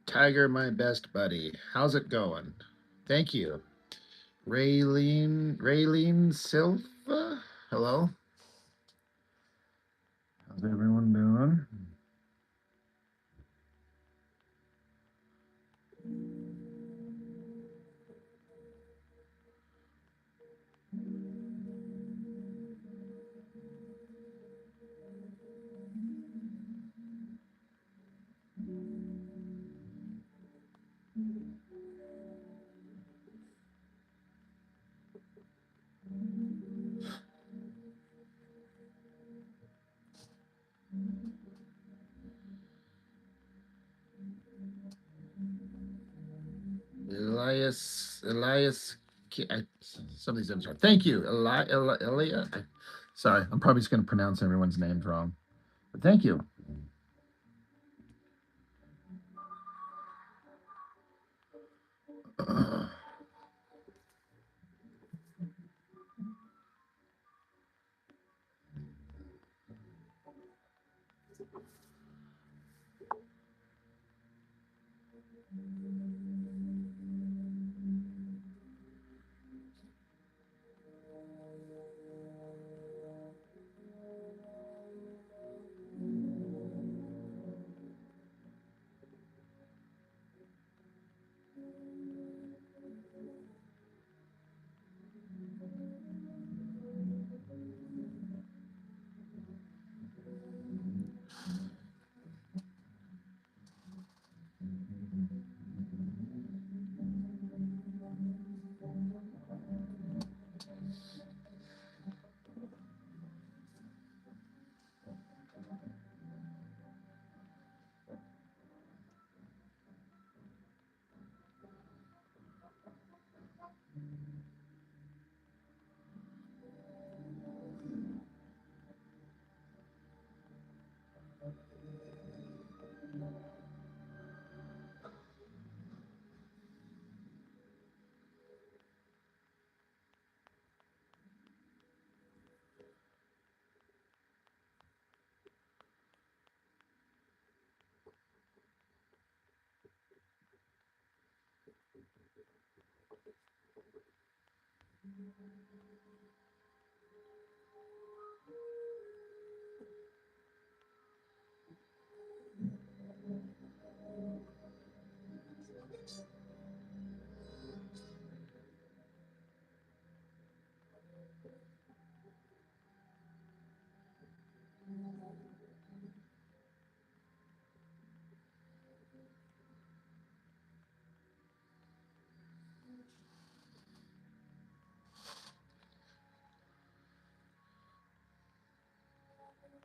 Tiger, my best buddy. How's it going? Thank you. Raylene Silva. Hello. How's everyone doing? Elias, somebody's name's wrong. Thank you, Elia. Sorry, I'm probably just going to pronounce everyone's names wrong, but thank you.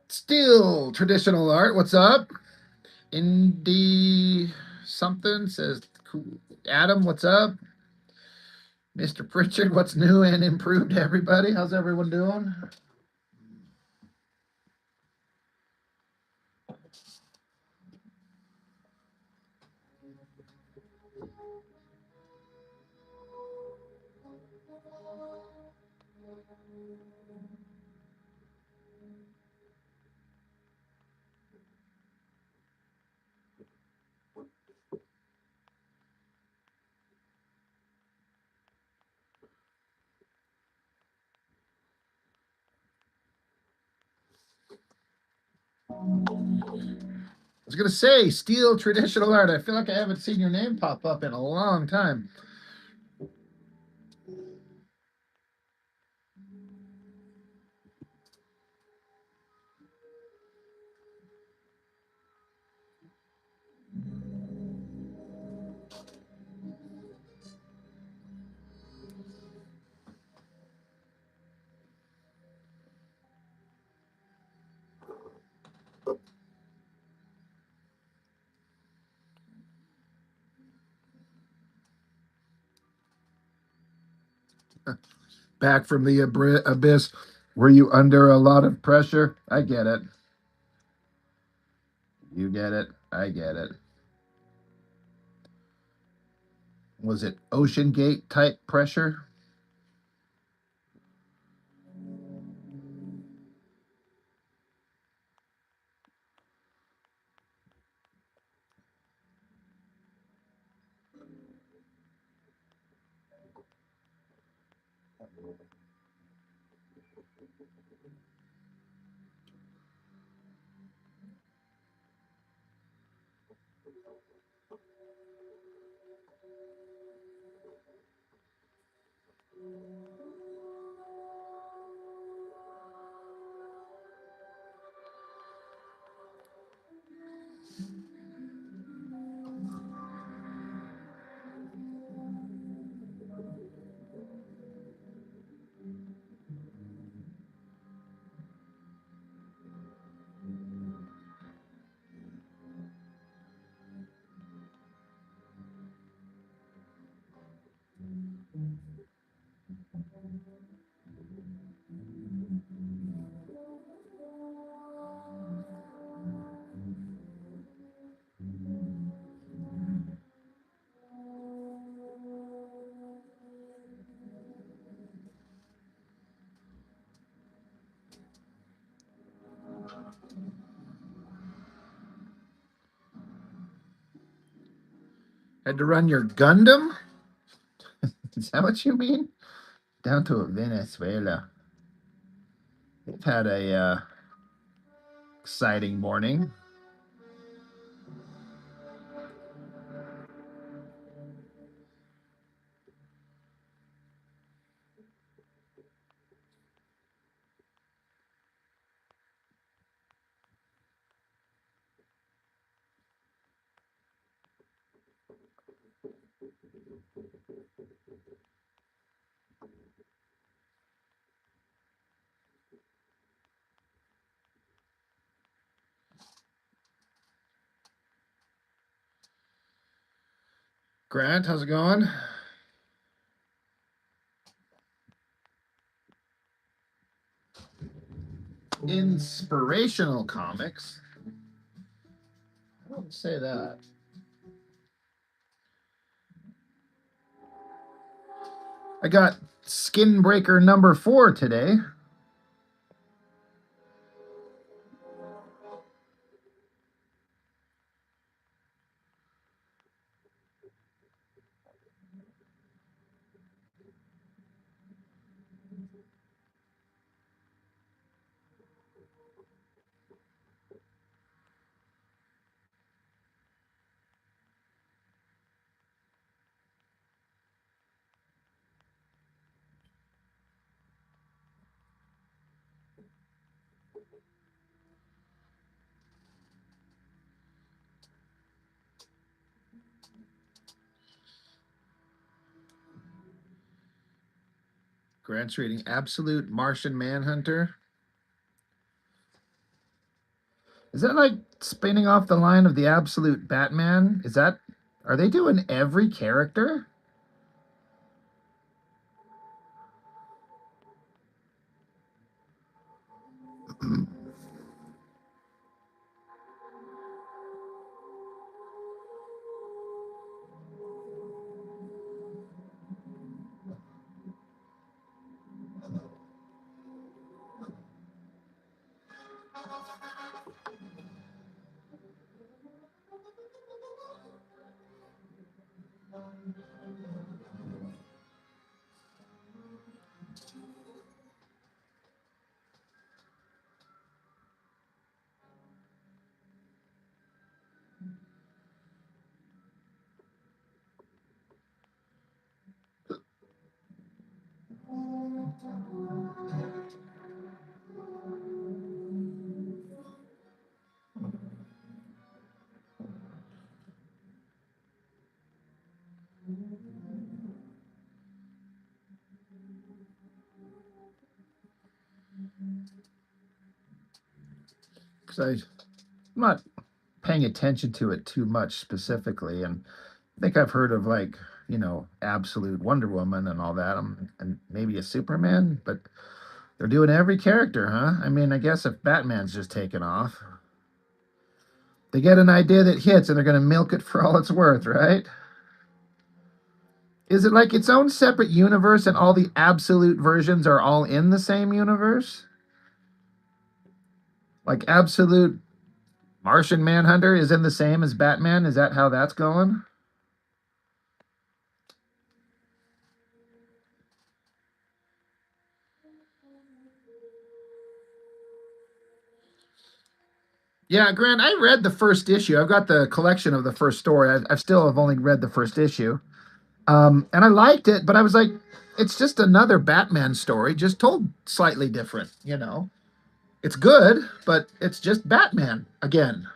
Still traditional art. What's up? Indie something says Adam, what's up? Mr. Pritchard, what's new and improved, everybody? How's everyone doing? I was gonna say Steel Traditional Art. I feel like I haven't seen your name pop up in a long time. Back from the abyss. Were you under a lot of pressure? I get it. You get it. I get it. Was it Ocean Gate type pressure? Had to run your Gundam? Is that what you mean? Down to Venezuela. We've had a exciting morning. Grant, how's it going? Inspirational comics. I don't say that. I got Skinbreaker #4 today. Grant's reading Absolute Martian Manhunter. Is that like spinning off the line of the Absolute Batman? Is that Are they doing every character? Because I'm not paying attention to it too much specifically, and I think I've heard of like absolute Wonder Woman and all that, and maybe a Superman, but they're doing every character, huh? I mean, I guess if Batman's just taken off, they get an idea that hits and they're going to milk it for all it's worth, right? Is it like its own separate universe and all the absolute versions are all in the same universe? Like absolute Martian Manhunter is in the same as Batman? Is that how that's going? Yeah, Grant, I read the first issue. I've got the collection of the first story. I've still have only read the first issue. And I liked it, but I was like, it's just another Batman story, just told slightly different. It's good, but it's just Batman again.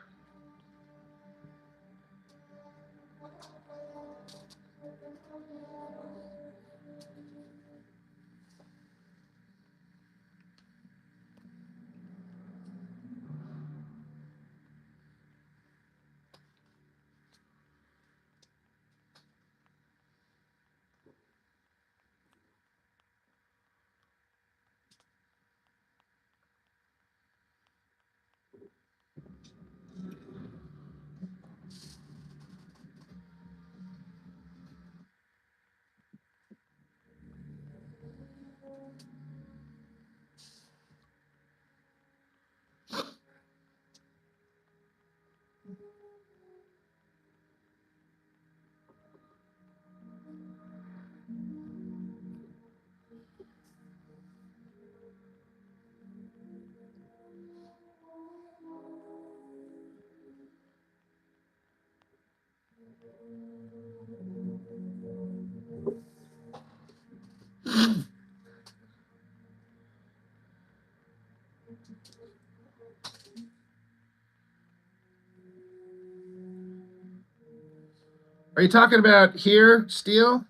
Are you talking about here, Steel?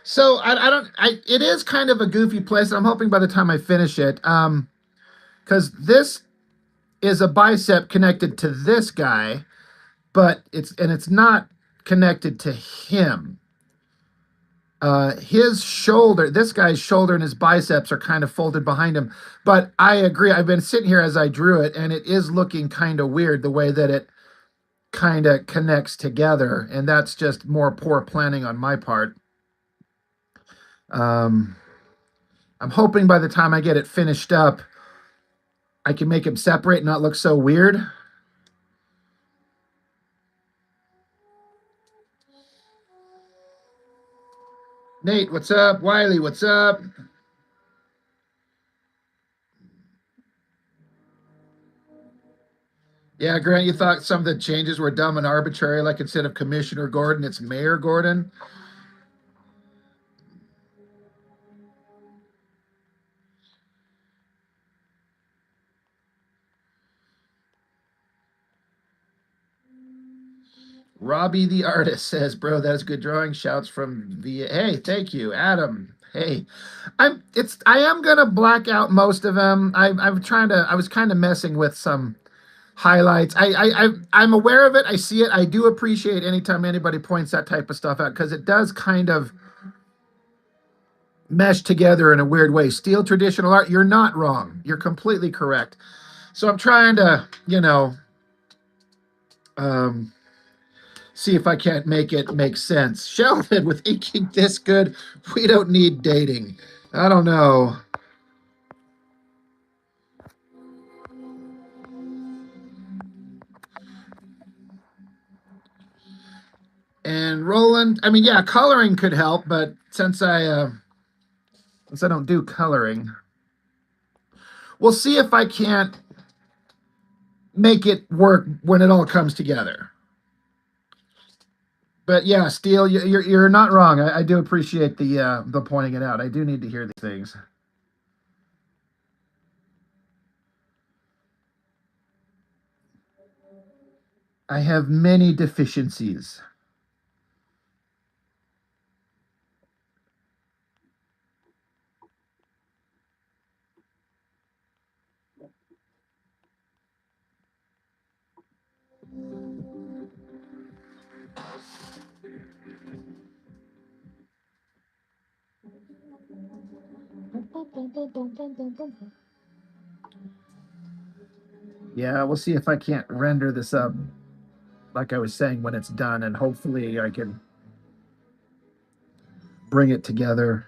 So I don't. It is kind of a goofy place. I'm hoping by the time I finish it, because this is a bicep connected to this guy, but it's not connected to him. His shoulder, this guy's shoulder and his biceps are kind of folded behind him. But I agree. I've been sitting here as I drew it, and it is looking kind of weird the way that it kind of connects together, and that's just more poor planning on my part. Um, I'm hoping by the time I get it finished up, I can make him separate and not look so weird. Nate, what's up? Wiley, what's up? Yeah, Grant, you thought some of the changes were dumb and arbitrary, like instead of Commissioner Gordon, it's Mayor Gordon. Robbie the artist says, "Bro, that's good drawing." Shouts from via. Hey, thank you, Adam. Hey, I am gonna black out most of them. I'm trying to. I was kind of messing with some highlights. I'm aware of it. I see it. I do appreciate anytime anybody points that type of stuff out because it does kind of mesh together in a weird way. Steal traditional art. You're not wrong. You're completely correct. So I'm trying to, um, see if I can't make it make sense. Sheldon with inking this good, we don't need dating. I don't know. And Roland, I mean, yeah, coloring could help, but since I don't do coloring, we'll see if I can't make it work when it all comes together. But yeah, Steele, you're not wrong. I do appreciate the pointing it out. I do need to hear these things. I have many deficiencies. Yeah, we'll see if I can't render this up like I was saying when it's done, and hopefully I can bring it together.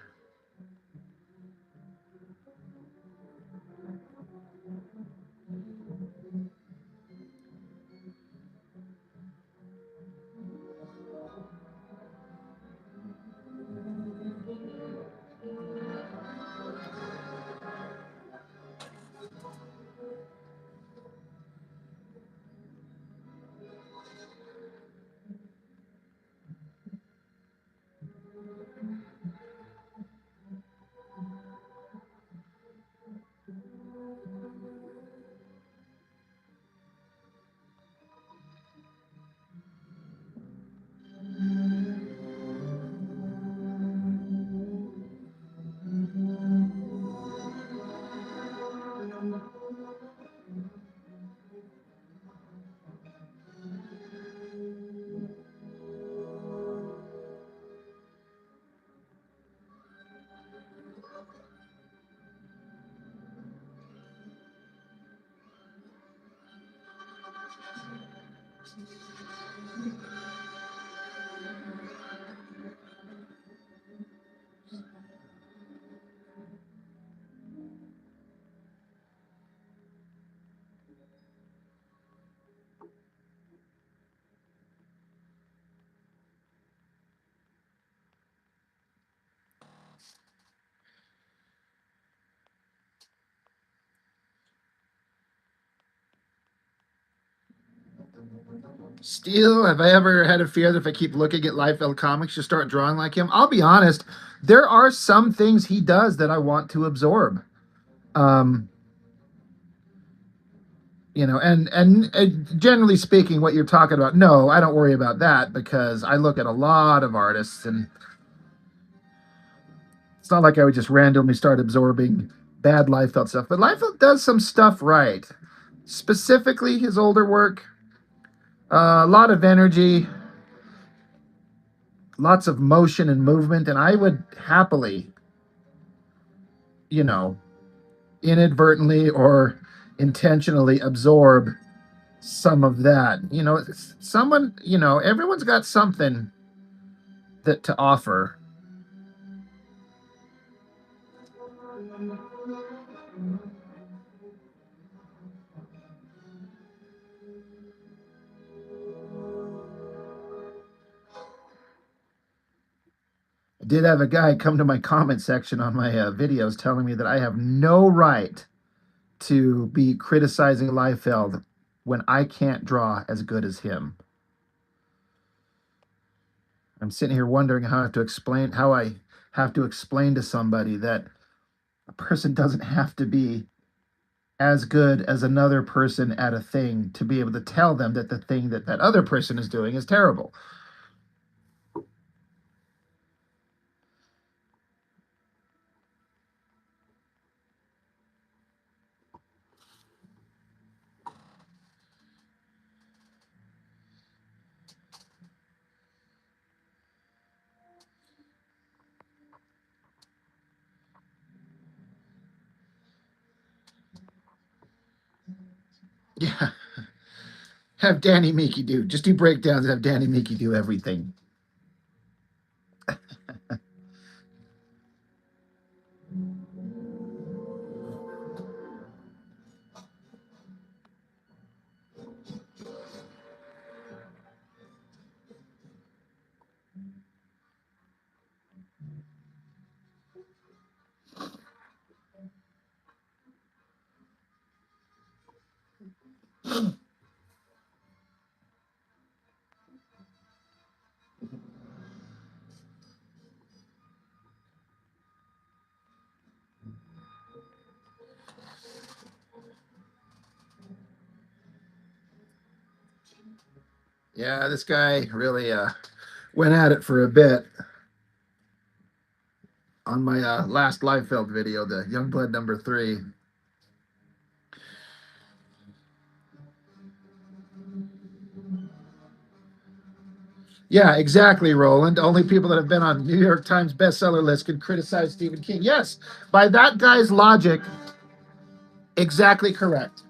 Steele, have I ever had a fear that if I keep looking at Liefeld comics, you start drawing like him? I'll be honest, there are some things he does that I want to absorb. Um, and generally speaking, what you're talking about, no, I don't worry about that because I look at a lot of artists, and it's not like I would just randomly start absorbing bad Liefeld stuff. But Liefeld does some stuff right, specifically his older work. A lot of energy, lots of motion and movement, and I would happily, you know, inadvertently or intentionally absorb some of that. Someone, everyone's got something that to offer. I did have a guy come to my comment section on my videos telling me that I have no right to be criticizing Liefeld when I can't draw as good as him. I'm sitting here wondering how I have to explain to somebody that a person doesn't have to be as good as another person at a thing to be able to tell them that the thing that that other person is doing is terrible. Yeah. Have Danny Meeky do. Just do breakdowns and have Danny Meeky do everything. Yeah, this guy really went at it for a bit on my last Liefeld video, the Youngblood #3. Yeah, exactly, Roland. Only people that have been on New York Times bestseller list can criticize Stephen King. Yes, by that guy's logic, exactly correct.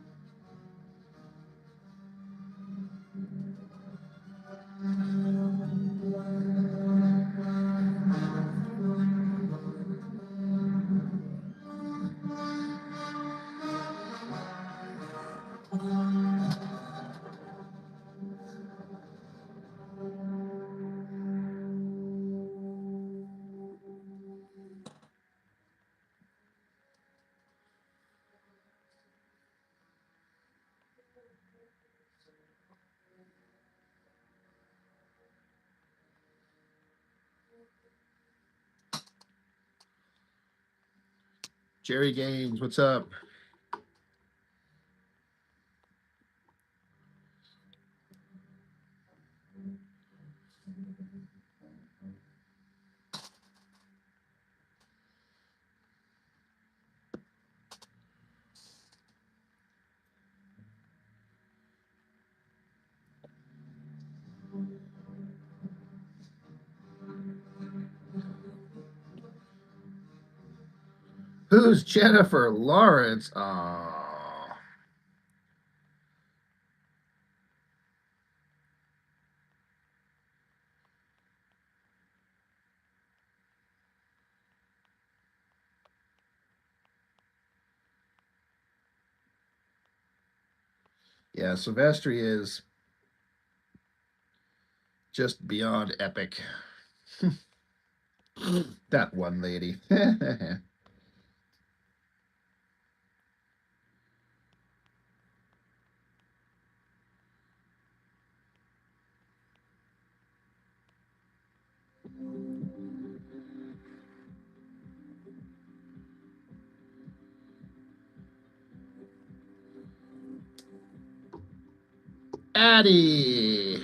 Jerry Gaines, what's up? Who's Jennifer Lawrence? Oh, yeah, Silvestri is just beyond epic. That one lady. Addie,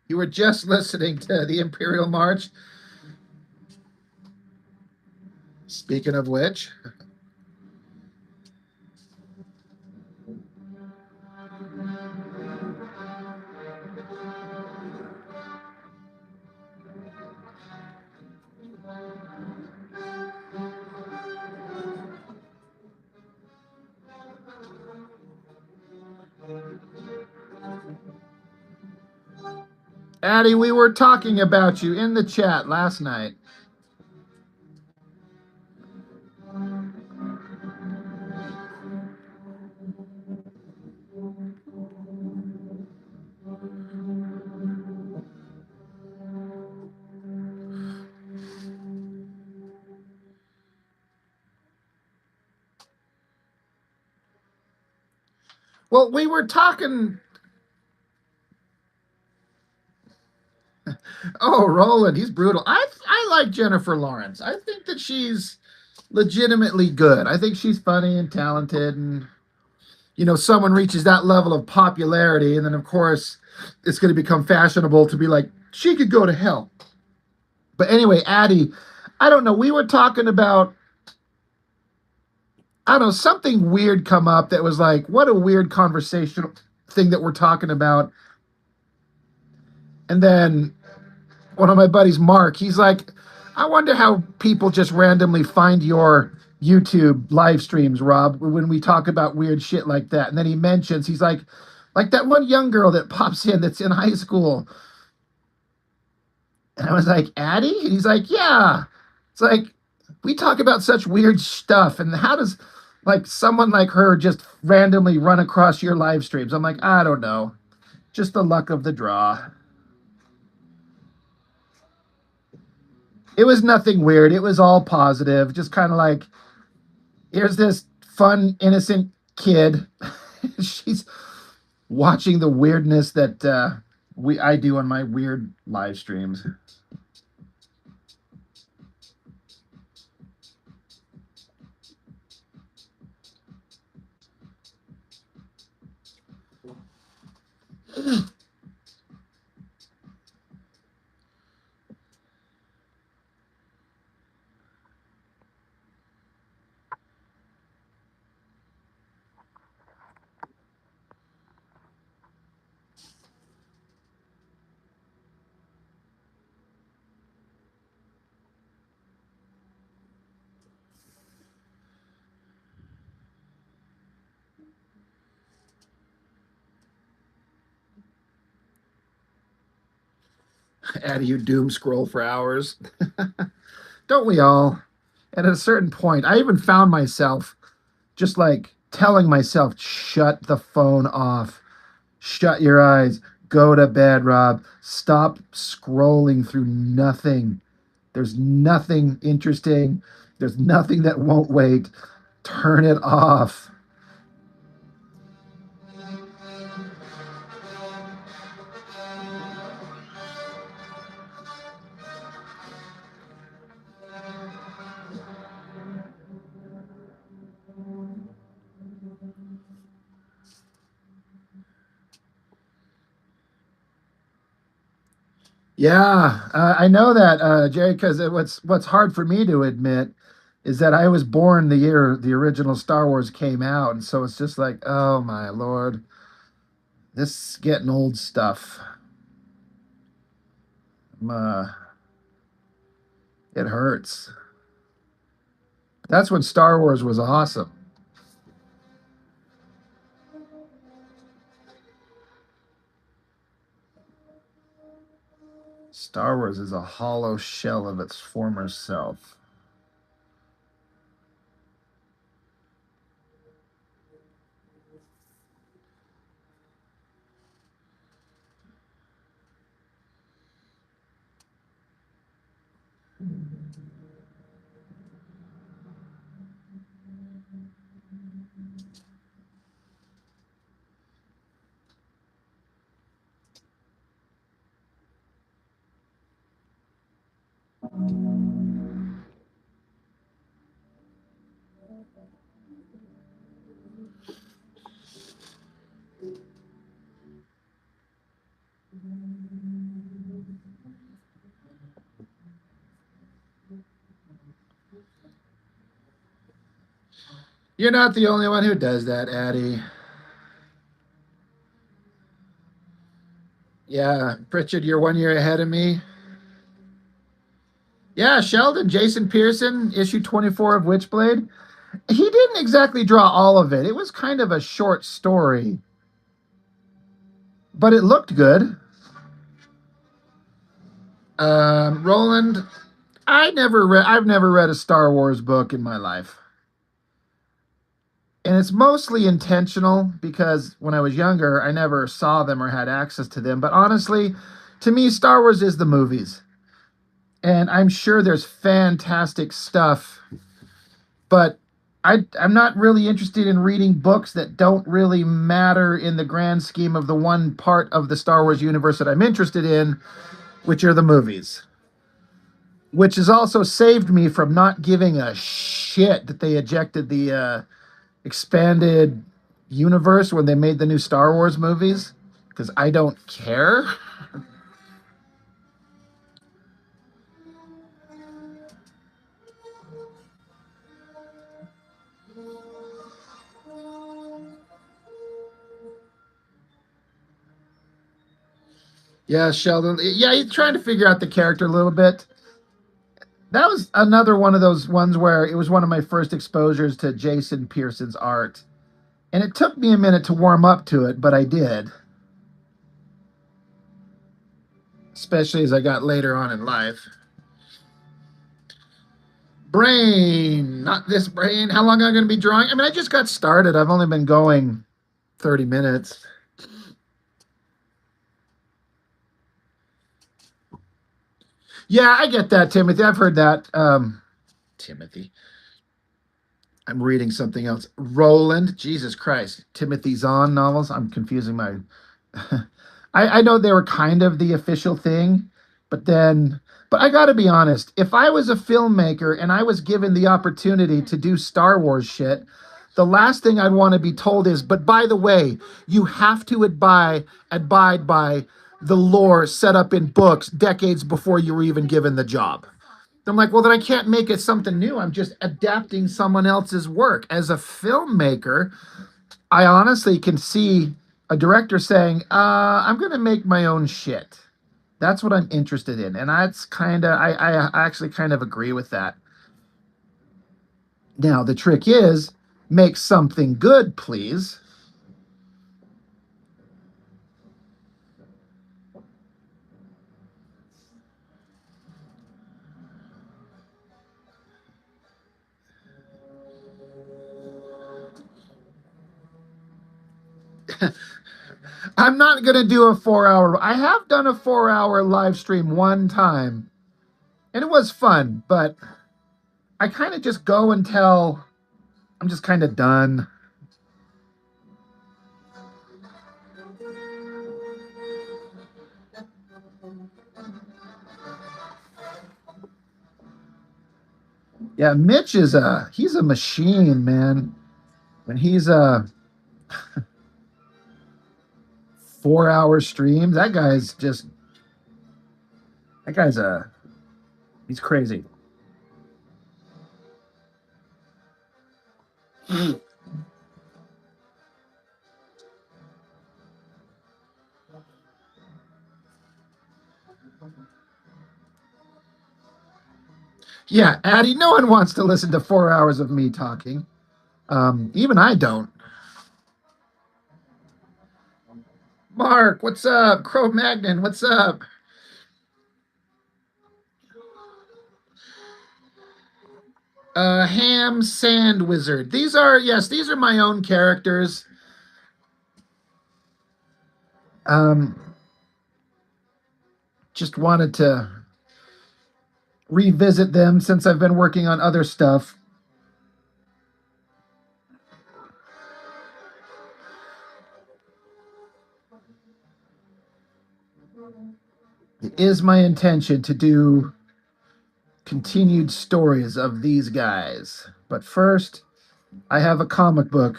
you were just listening to the Imperial March. Speaking of which, Addie, we were talking about you in the chat last night. Well, we were talking. Oh, Roland, he's brutal. I like Jennifer Lawrence. I think that she's legitimately good. I think she's funny and talented, and someone reaches that level of popularity, and then of course it's going to become fashionable to be like, she could go to hell. But anyway, Addie, I don't know. We were talking about, I don't know, something weird come up that was like, what a weird conversational thing that we're talking about. And then one of my buddies, Mark, he's like, I wonder how people just randomly find your YouTube live streams, Rob, when we talk about weird shit like that. And then he mentions, he's like that one young girl that pops in that's in high school. And I was like, Addie? And he's like, yeah. It's like, we talk about such weird stuff. And how does like someone like her just randomly run across your live streams? I'm like, I don't know. Just the luck of the draw. It was nothing weird. It was all positive. Just kind of like, here's this fun, innocent kid. She's watching the weirdness that I do on my weird live streams. Addie, you doom scroll for hours. Don't we all? And at a certain point, I even found myself just like telling myself, shut the phone off, shut your eyes, go to bed, Rob. Stop scrolling through nothing. There's nothing interesting. There's nothing that won't wait. Turn it off. Yeah, I know that, Jay, because what's hard for me to admit is that I was born the year the original Star Wars came out, and so it's just like, oh my lord, this is getting old stuff. Uh, it hurts. That's when Star Wars was awesome. Star Wars is a hollow shell of its former self. You're not the only one who does that, Addie. Yeah, Pritchard, you're 1 year ahead of me. Yeah, Sheldon, Jason Pearson, issue 24 of Witchblade. He didn't exactly draw all of it. It was kind of a short story, but it looked good. Roland, I've never read a Star Wars book in my life. And it's mostly intentional because when I was younger, I never saw them or had access to them. But honestly, to me, Star Wars is the movies. And I'm sure there's fantastic stuff, but I'm not really interested in reading books that don't really matter in the grand scheme of the one part of the Star Wars universe that I'm interested in, which are the movies. which has also saved me from not giving a shit that they ejected the expanded universe when they made the new Star Wars movies, because I don't care. Yeah, Sheldon. Yeah, he's trying to figure out the character a little bit. That was another one of those ones where it was one of my first exposures to Jason Pearson's art. And it took me a minute to warm up to it, but I did, especially as I got later on in life. Brain, not this brain. How long am I going to be drawing? I mean, I just got started. I've only been going 30 minutes. Yeah, I get that, Timothy. I've heard that. Timothy. I'm reading something else. Roland, Jesus Christ. Timothy Zahn novels. I'm confusing my. I know they were kind of the official thing, but then, but I got to be honest. If I was a filmmaker and I was given the opportunity to do Star Wars shit, the last thing I'd want to be told is, but by the way, you have to abide by the lore set up in books decades before you were even given the job. I'm like, well, then I can't make it something new. I'm just adapting someone else's work. As a filmmaker, I honestly can see a director saying, I'm going to make my own shit. That's what I'm interested in. And that's kind of, I actually kind of agree with that. Now, the trick is make something good, please. I'm not going to do a 4 hour. I have done a 4 hour live stream one time, and it was fun, but I kind of just go until I'm just kind of done. Yeah, Mitch is he's a machine, man. When he's 4 hour streams, that guy's he's crazy. Yeah, Addie, no one wants to listen to 4 hours of me talking. Even I don't. Mark, what's up? Crow Magnon, what's up? Ham Sand Wizard. These are my own characters. Um, just wanted to revisit them since I've been working on other stuff. It is my intention to do continued stories of these guys. But first, I have a comic book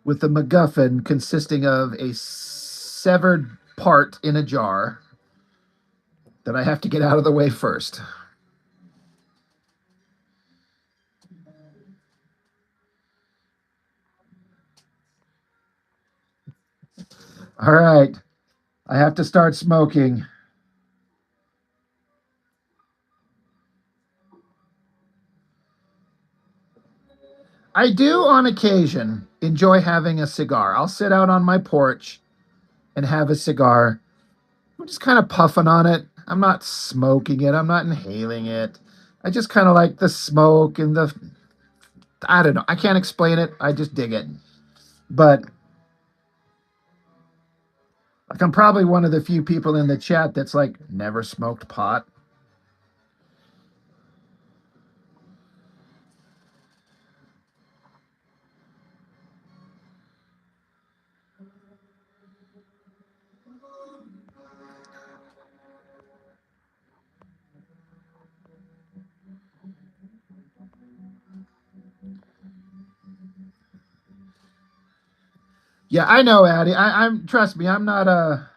with a MacGuffin consisting of a severed part in a jar that I have to get out of the way first. All right, I have to start smoking. I do, on occasion, enjoy having a cigar. I'll sit out on my porch and have a cigar. I'm just kind of puffing on it. I'm not smoking it, I'm not inhaling it. I just kind of like the smoke and the. I don't know. I can't explain it. I just dig it. But like, I'm probably one of the few people in the chat that's like never smoked pot. Yeah, I know, Addie. I'm trust me, I'm not a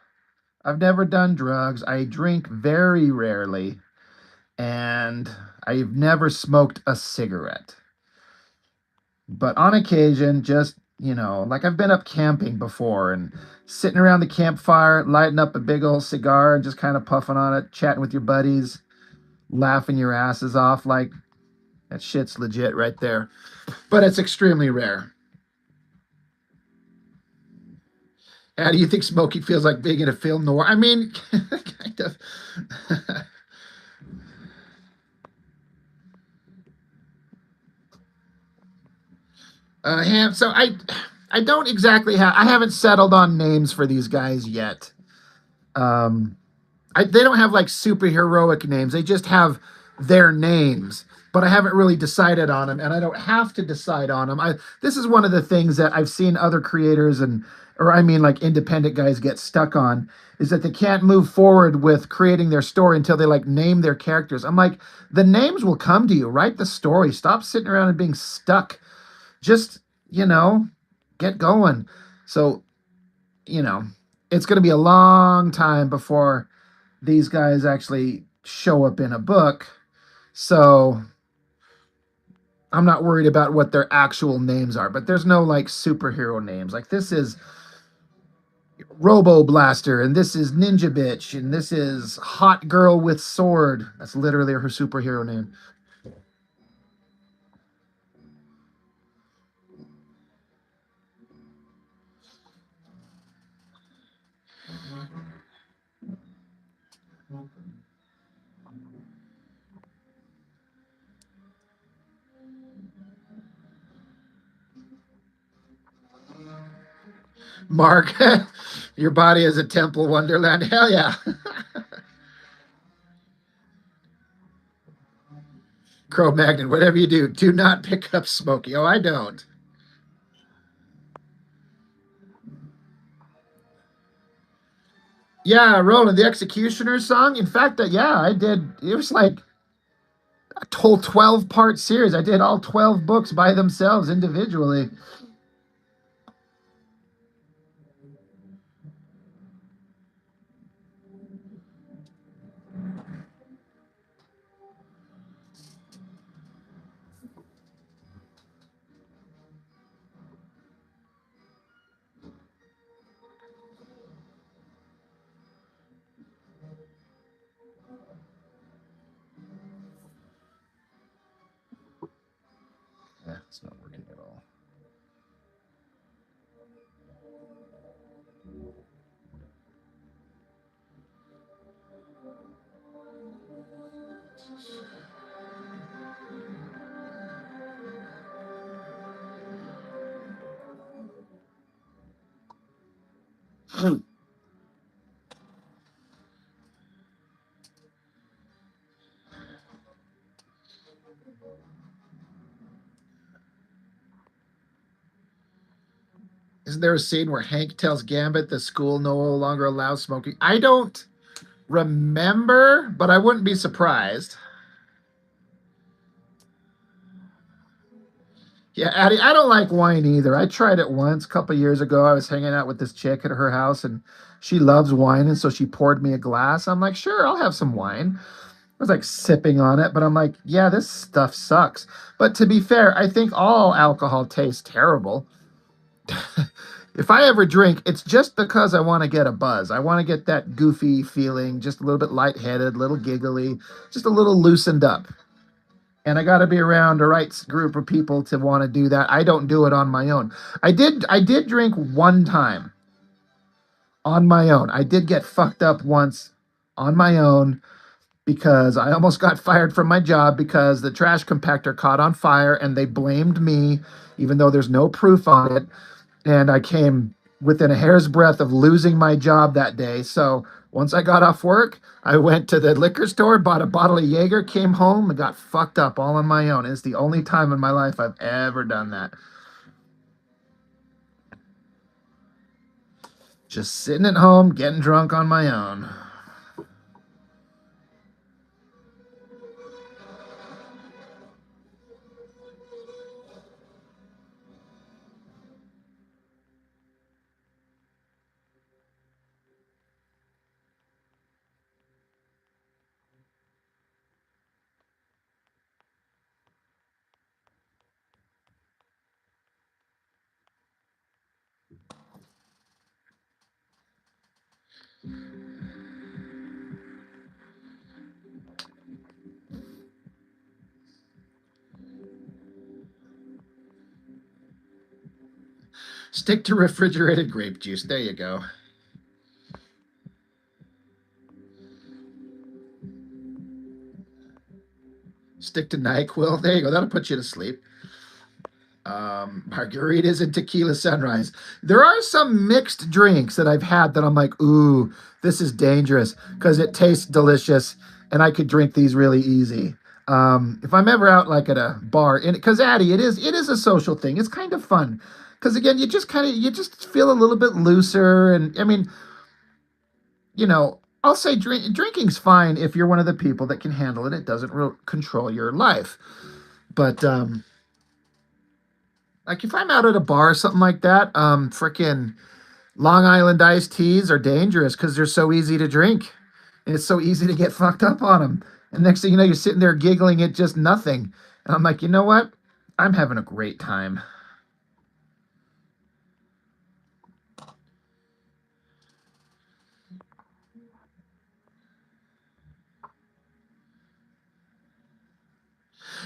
I've never done drugs. I drink very rarely, and I've never smoked a cigarette. But on occasion, just, like I've been up camping before and sitting around the campfire, lighting up a big old cigar and just kind of puffing on it, chatting with your buddies, laughing your asses off. Like, that shit's legit right there. But it's extremely rare. How do you think smoking feels like being in a film noir? I mean, kind of. So I don't exactly have. I haven't settled on names for these guys yet. Um, they don't have like superheroic names. They just have their names. But I haven't really decided on them, and I don't have to decide on them. This is one of the things that I've seen other creators or I mean like independent guys get stuck on is that they can't move forward with creating their story until they like name their characters. I'm like, the names will come to you. Write the story. Stop sitting around and being stuck. Just, you know, get going. So, you know, it's going to be a long time before these guys actually show up in a book. So I'm not worried about what their actual names are, but there's no like superhero names. Like this is Robo Blaster, and this is Ninja Bitch, and this is Hot Girl with Sword. That's literally her superhero name. Mark, your body is a temple wonderland. Hell yeah. Cro Magnon, whatever you do not pick up Smokey. Oh, I don't. Yeah, Roland, the Executioner song. In fact, yeah, I did. It was like a whole 12-part series. I did all 12 books by themselves individually. Yeah, it's not working at all. Isn't there a scene where Hank tells Gambit the school no longer allows smoking? I don't remember, but I wouldn't be surprised. Yeah, Addie, I don't like wine either. I tried it once a couple years ago. I was hanging out with this chick at her house and she loves wine. And so she poured me a glass. I'm like, sure, I'll have some wine. I was like sipping on it, but I'm like, yeah, this stuff sucks. But to be fair, I think all alcohol tastes terrible. If I ever drink, it's just because I want to get a buzz. I want to get that goofy feeling, just a little bit lightheaded, a little giggly, just a little loosened up. And I got to be around the right group of people to want to do that. I don't do it on my own. I did drink one time on my own. I did get fucked up once on my own because I almost got fired from my job because the trash compactor caught on fire and they blamed me even though there's no proof on it, and I came within a hair's breadth of losing my job that day. So once I got off work, I went to the liquor store, bought a bottle of Jaeger, came home, and got fucked up all on my own. It's the only time in my life I've ever done that. Just sitting at home, getting drunk on my own. Stick to refrigerated grape juice. There you go. Stick to NyQuil. There you go. That'll put you to sleep. Margaritas and tequila sunrise. There are some mixed drinks that I've had that I'm like, ooh, this is dangerous because it tastes delicious and I could drink these really easy. If I'm ever out like at a bar, and because Addie, it is a social thing. It's kind of fun because again, you just feel a little bit looser, and I mean, I'll say drinking's fine if you're one of the people that can handle it. It doesn't control your life, but like if I'm out at a bar or something like that, freaking Long Island iced teas are dangerous because they're so easy to drink, and it's so easy to get fucked up on them. And next thing you know, you're sitting there giggling at just nothing. And I'm like, you know what? I'm having a great time.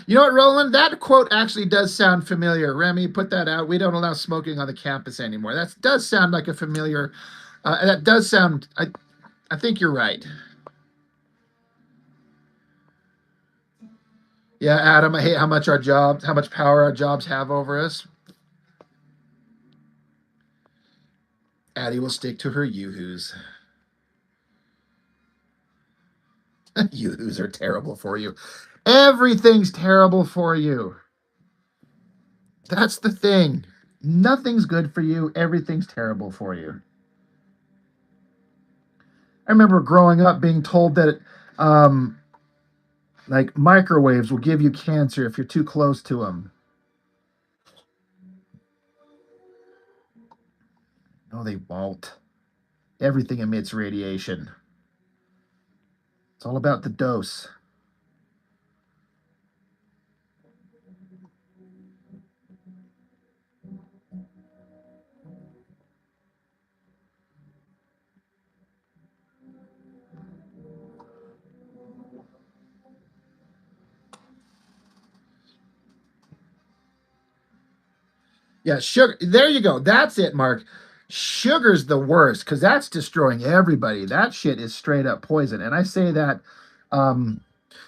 You know what, Roland? That quote actually does sound familiar. Remy, put that out. We don't allow smoking on the campus anymore. That does sound like a familiar. That does sound. I think you're right. Yeah, Adam. I hate how much power our jobs have over us. Addie will stick to her yoo-hoos. Yoo-hoos are terrible for you. Everything's terrible for you. That's the thing. Nothing's good for you. Everything's terrible for you. I remember growing up being told that like microwaves will give you cancer if you're too close to them. No, they won't. Everything emits radiation. It's all about the dose. Yeah, sugar. There you go. That's it, Mark. Sugar's the worst because that's destroying everybody. That shit is straight up poison. And I say that um,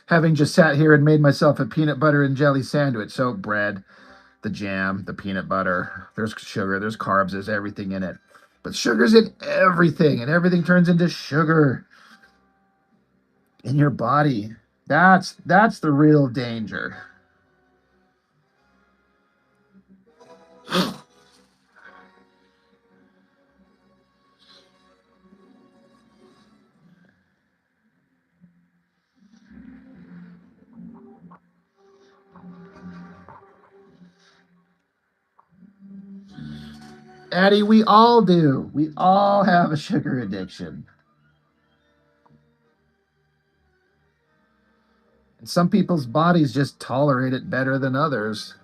having just sat here and made myself a peanut butter and jelly sandwich. So, bread, the jam, the peanut butter, there's sugar, there's carbs, there's everything in it. But sugar's in everything, and everything turns into sugar in your body. That's the real danger. Addie, we all do. We all have a sugar addiction. And some people's bodies just tolerate it better than others.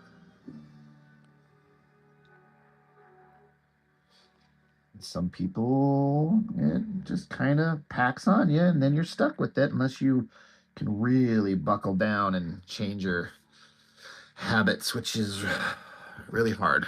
Some people, it just kind of packs on you, and then you're stuck with it unless you can really buckle down and change your habits, which is really hard.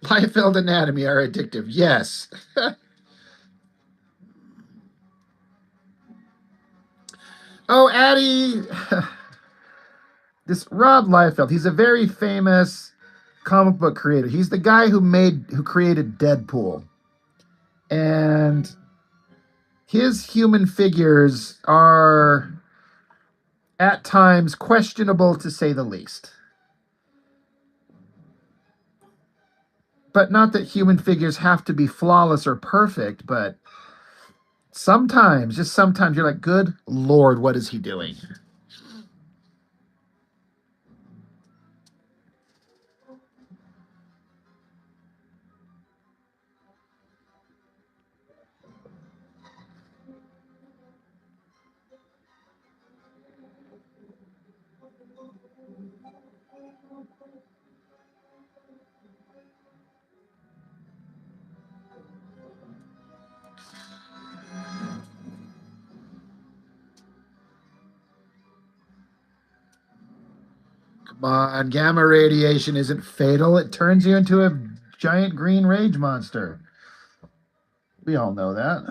Liefeld anatomy are addictive. Yes. Oh, Addie. This Rob Liefeld, he's a very famous comic book creator. He's the guy who created Deadpool. And his human figures are at times questionable to say the least. But not that human figures have to be flawless or perfect, but sometimes, just sometimes, you're like, good Lord, what is he doing? Come on, gamma radiation isn't fatal. It turns you into a giant green rage monster. We all know that.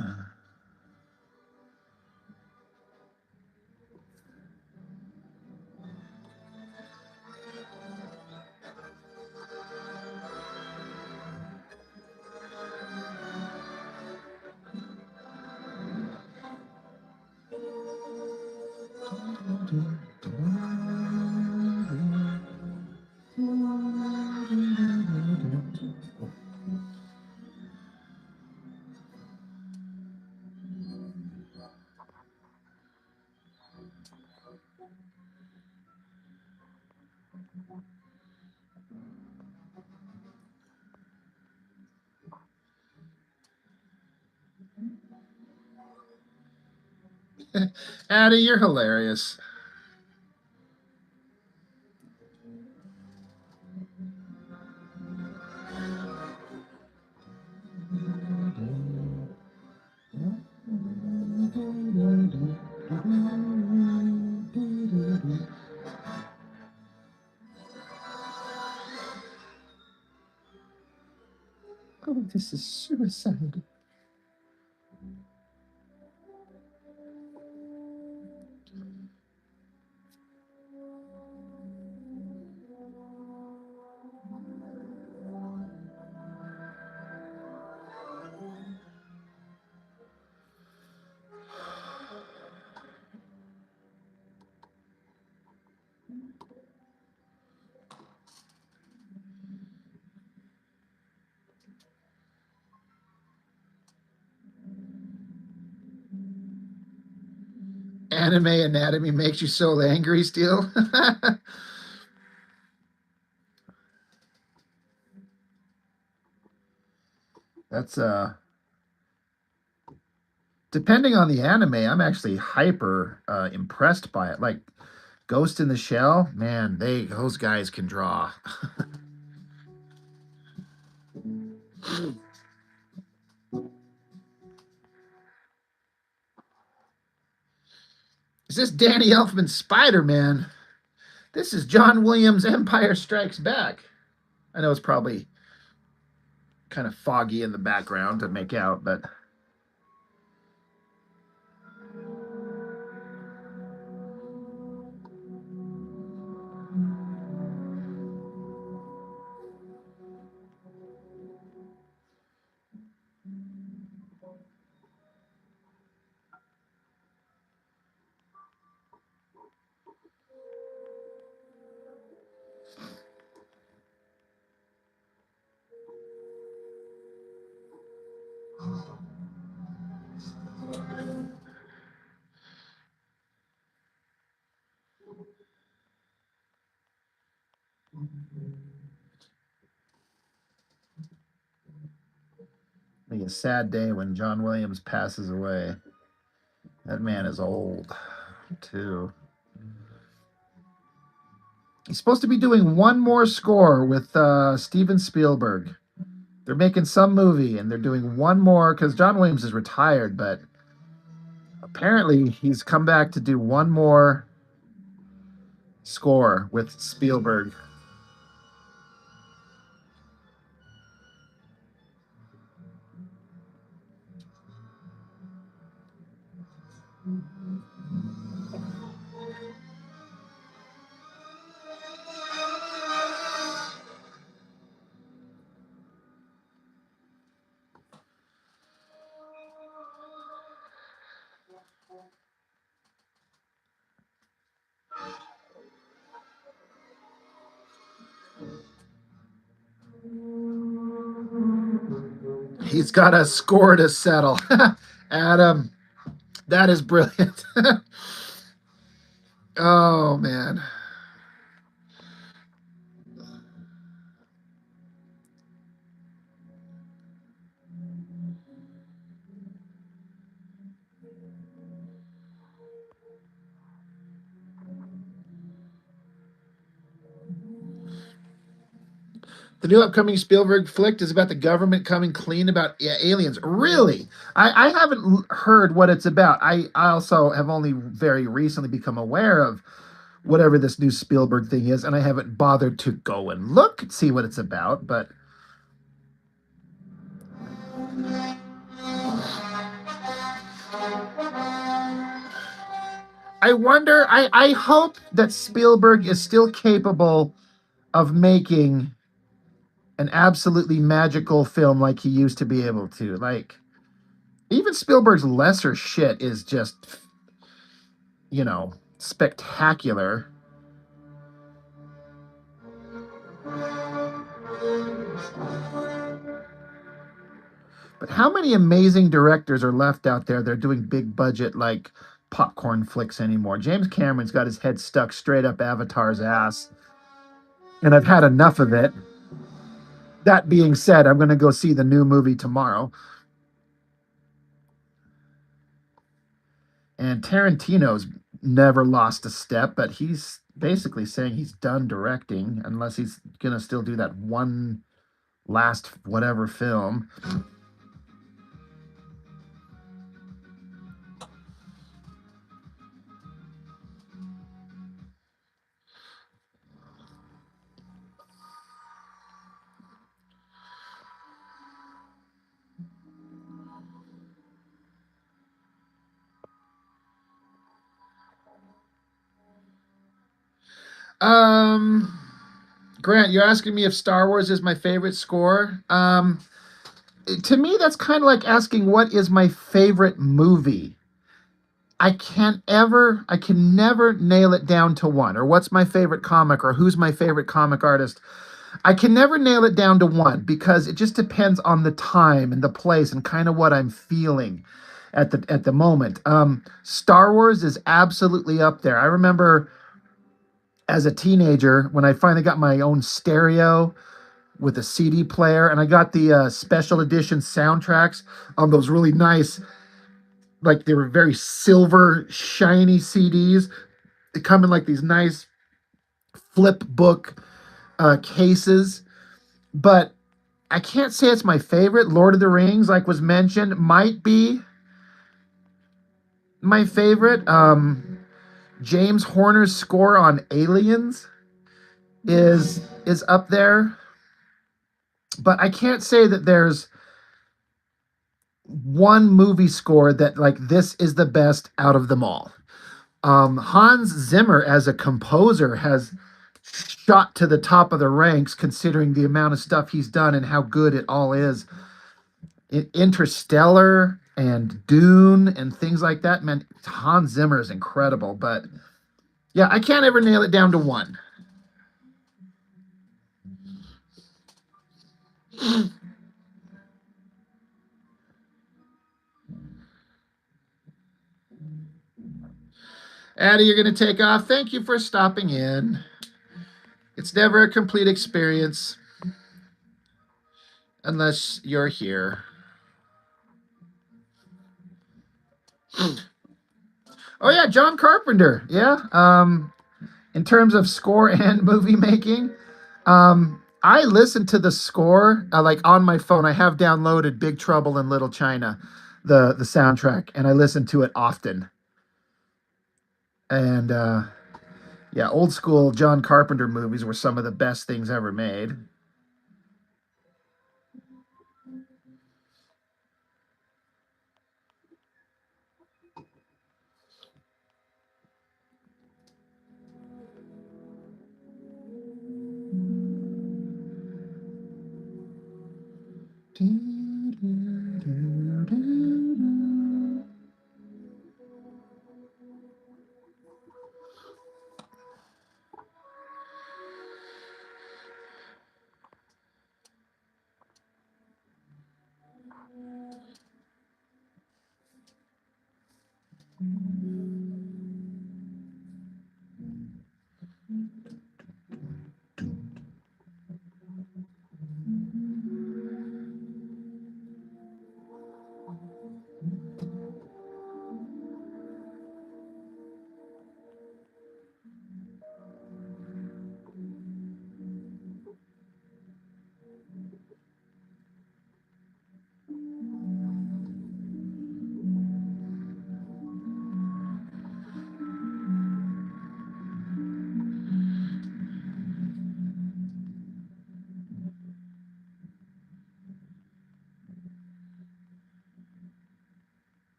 Addie, you're hilarious. Oh, this is suicide. Anime anatomy makes you so angry still. That's depending on the anime, I'm actually hyper impressed by it. Like Ghost in the Shell, man, those guys can draw. Is this Danny Elfman's Spider-Man? This is John Williams' Empire Strikes Back. I know it's probably kind of foggy in the background to make out, but it'll be a sad day when John Williams passes away. That man is old, too. He's supposed to be doing one more score with Steven Spielberg. They're making some movie and they're doing one more because John Williams is retired, but apparently he's come back to do one more score with Spielberg. He's got a score to settle. Adam, that is brilliant. Oh man. The new upcoming Spielberg flick is about the government coming clean about aliens. Really? I haven't heard what it's about. I also have only very recently become aware of whatever this new Spielberg thing is, and I haven't bothered to go and look and see what it's about. But I wonder, I hope that Spielberg is still capable of making an absolutely magical film like he used to be able to. Like, even Spielberg's lesser shit is just, spectacular. But how many amazing directors are left out there that are doing big budget, like popcorn flicks anymore? James Cameron's got his head stuck straight up Avatar's ass, and I've had enough of it. That being said, I'm going to go see the new movie tomorrow. And Tarantino's never lost a step, but he's basically saying he's done directing unless he's going to still do that one last whatever film. Um, Grant, you're asking me if Star Wars is my favorite score. To me, that's kind of like asking what is my favorite movie. I can never nail it down to one, or what's my favorite comic, or who's my favorite comic artist. I can never nail it down to one because it just depends on the time and the place and kind of what I'm feeling at the moment. Star Wars is absolutely up there. I remember as a teenager when I finally got my own stereo with a CD player, and I got the special edition soundtracks on those really nice, like they were very silver, shiny CDs. They come in like these nice flip book cases, but I can't say it's my favorite. Lord of the Rings, like was mentioned, might be my favorite. James Horner's score on Aliens is up there, but I can't say that there's one movie score that like this is the best out of them all. Hans Zimmer as a composer has shot to the top of the ranks considering the amount of stuff he's done and how good it all is. Interstellar and Dune and things like that. Man, Hans Zimmer is incredible. But yeah, I can't ever nail it down to one. Addie, you're going to take off. Thank you for stopping in. It's never a complete experience unless you're here. Oh yeah, John Carpenter. Yeah. In terms of score and movie making, I listen to the score like on my phone. I have downloaded Big Trouble in Little China, the soundtrack, and I listen to it often. And yeah, old school John Carpenter movies were some of the best things ever made.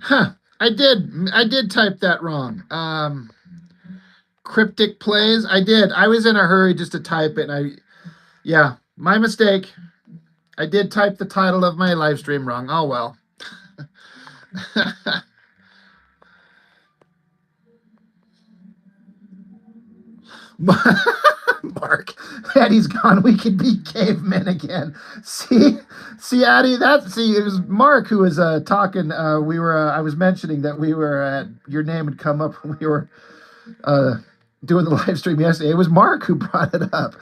Huh. I did type that wrong. Cryptic plays. I did. I was in a hurry just to type it, and yeah, my mistake. I did type the title of my live stream wrong. Oh well. Mark, Addie's gone. We could be cavemen again. See, Addie. It was Mark who was talking. We were. I was mentioning that we were. Your name had come up when we were uh, doing the live stream yesterday. It was Mark who brought it up.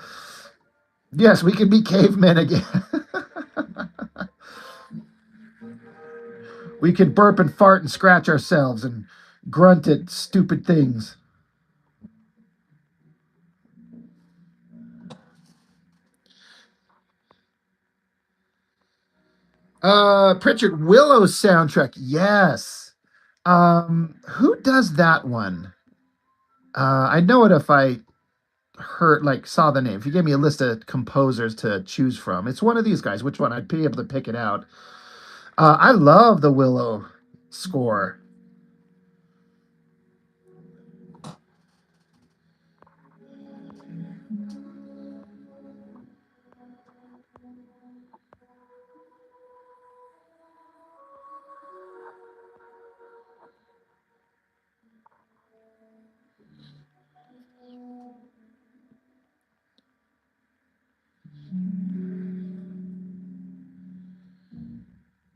Yes, we could be cavemen again. We could burp and fart and scratch ourselves and grunt at stupid things. Pritchard Willow's soundtrack. Yes. Who does that one? I know it if I saw the name. If you gave me a list of composers to choose from, it's one of these guys. Which one? I'd be able to pick it out. I love the Willow score.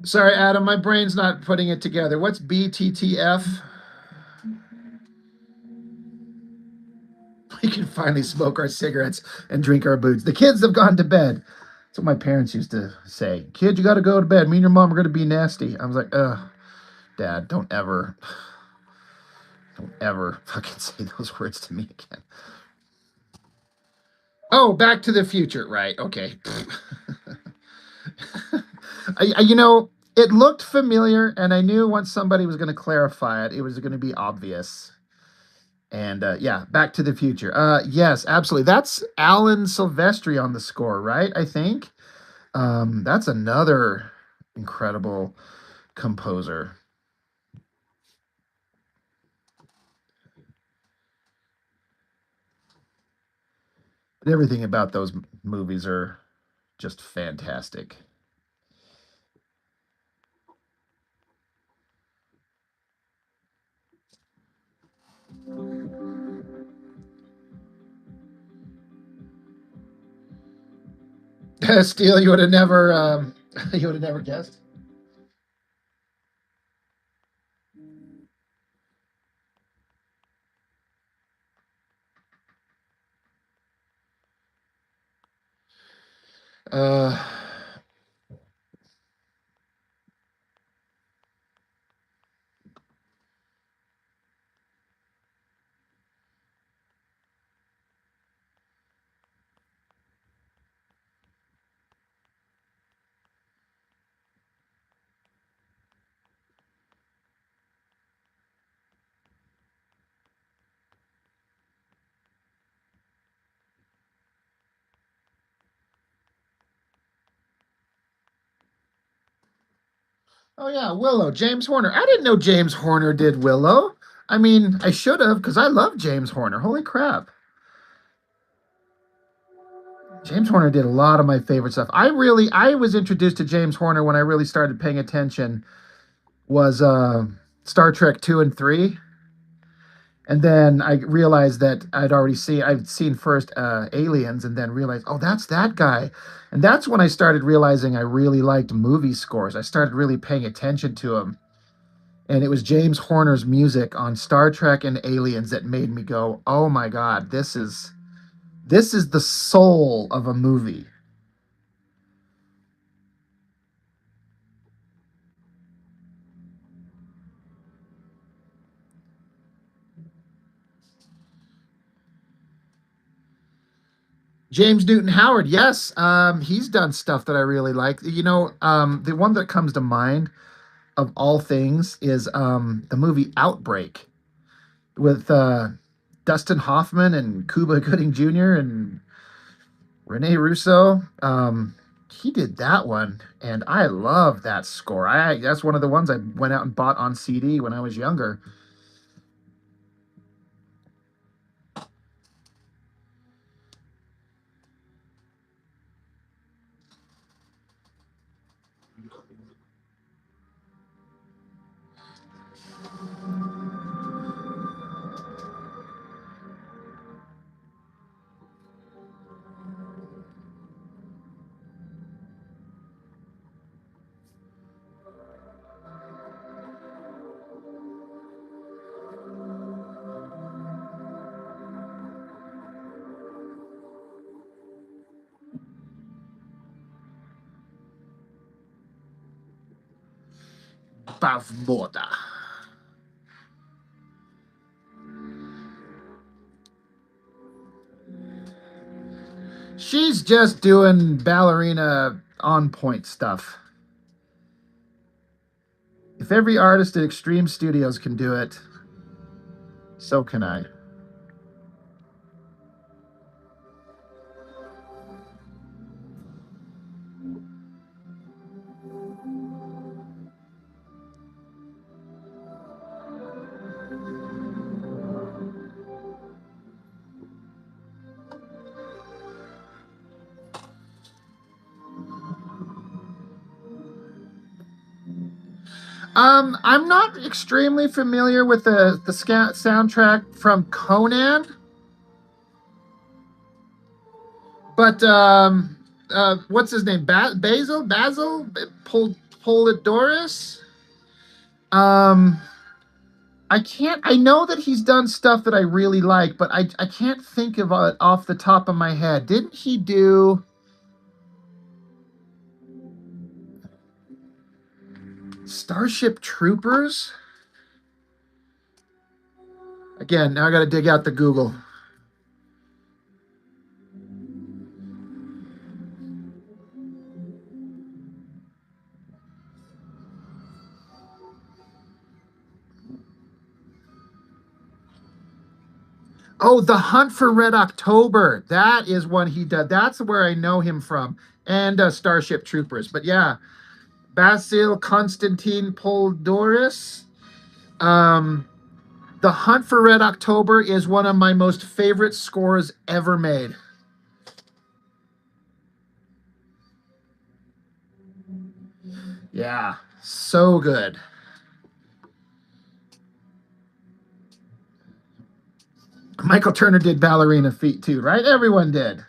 Sorry, Adam, my brain's not putting it together. What's BTTF? We can finally smoke our cigarettes and drink our booze. The kids have gone to bed. That's what my parents used to say. Kid, you got to go to bed. Me and your mom are going to be nasty. I was like, ugh, Dad, don't ever fucking say those words to me again. Oh, Back to the Future. Right. Okay. It looked familiar, and I knew once somebody was going to clarify it, it was going to be obvious. And yeah, Back to the Future. Yes, absolutely. That's Alan Silvestri on the score, right? I think. That's another incredible composer. Everything about those movies are just fantastic. Steele, you would have never, you would have never guessed. Uh, Oh yeah, Willow, James Horner. I didn't know James Horner did Willow. I mean, I should have because I love James Horner. Holy crap. James Horner did a lot of my favorite stuff. I was introduced to James Horner when I really started paying attention was Star Trek 2 and 3. And then I realized that I'd seen first Aliens and then realized, oh, that's that guy. And that's when I started realizing I really liked movie scores. I started really paying attention to them. And it was James Horner's music on Star Trek and Aliens that made me go, "Oh my God, this is the soul of a movie." James Newton Howard, yes, he's done stuff that I really like. The one that comes to mind of all things is the movie Outbreak with Dustin Hoffman and Cuba Gooding Jr. and Rene Russo. He did that one, and I love that score. That's one of the ones I went out and bought on CD when I was younger. Bavmorda. She's just doing ballerina on point stuff. If every artist at Extreme Studios can do it, so can I. I'm not extremely familiar with the soundtrack from Conan, but what's his name? Basil Polidorus. Um, I can't. I know that he's done stuff that I really like, but I can't think of it off the top of my head. Didn't he do Starship Troopers? Again, now I got to dig out the Google. Oh, The Hunt for Red October. That is one he did. That's where I know him from. And Starship Troopers. But yeah, Basil Constantine Poldoris. Um, The Hunt for Red October is one of my most favorite scores ever made. Yeah, so good. Michael Turner did Ballerina Feet too, right? Everyone did.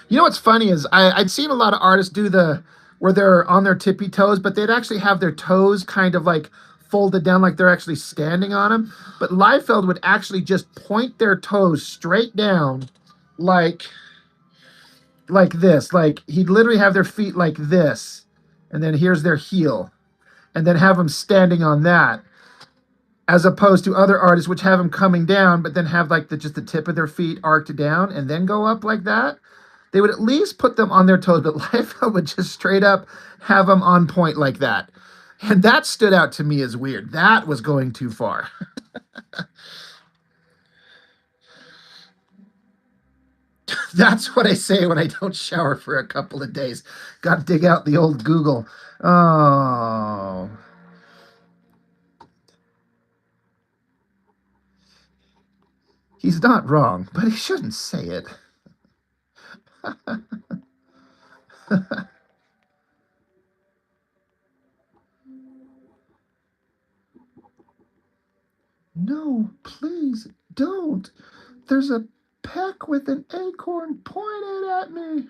You know what's funny is I'd seen a lot of artists do the where they're on their tippy toes, but they'd actually have their toes kind of like folded down like they're actually standing on them. But Liefeld would actually just point their toes straight down like this. Like he'd literally have their feet like this, and then here's their heel, and then have them standing on that. As opposed to other artists which have them coming down, but then have like just the tip of their feet arced down and then go up like that. They would at least put them on their toes, but Liefeld would just straight up have them on point like that. And that stood out to me as weird. That was going too far. That's what I say when I don't shower for a couple of days. Got to dig out the old Google. Oh, he's not wrong, but he shouldn't say it. No, please don't. There's a peck with an acorn pointed at me.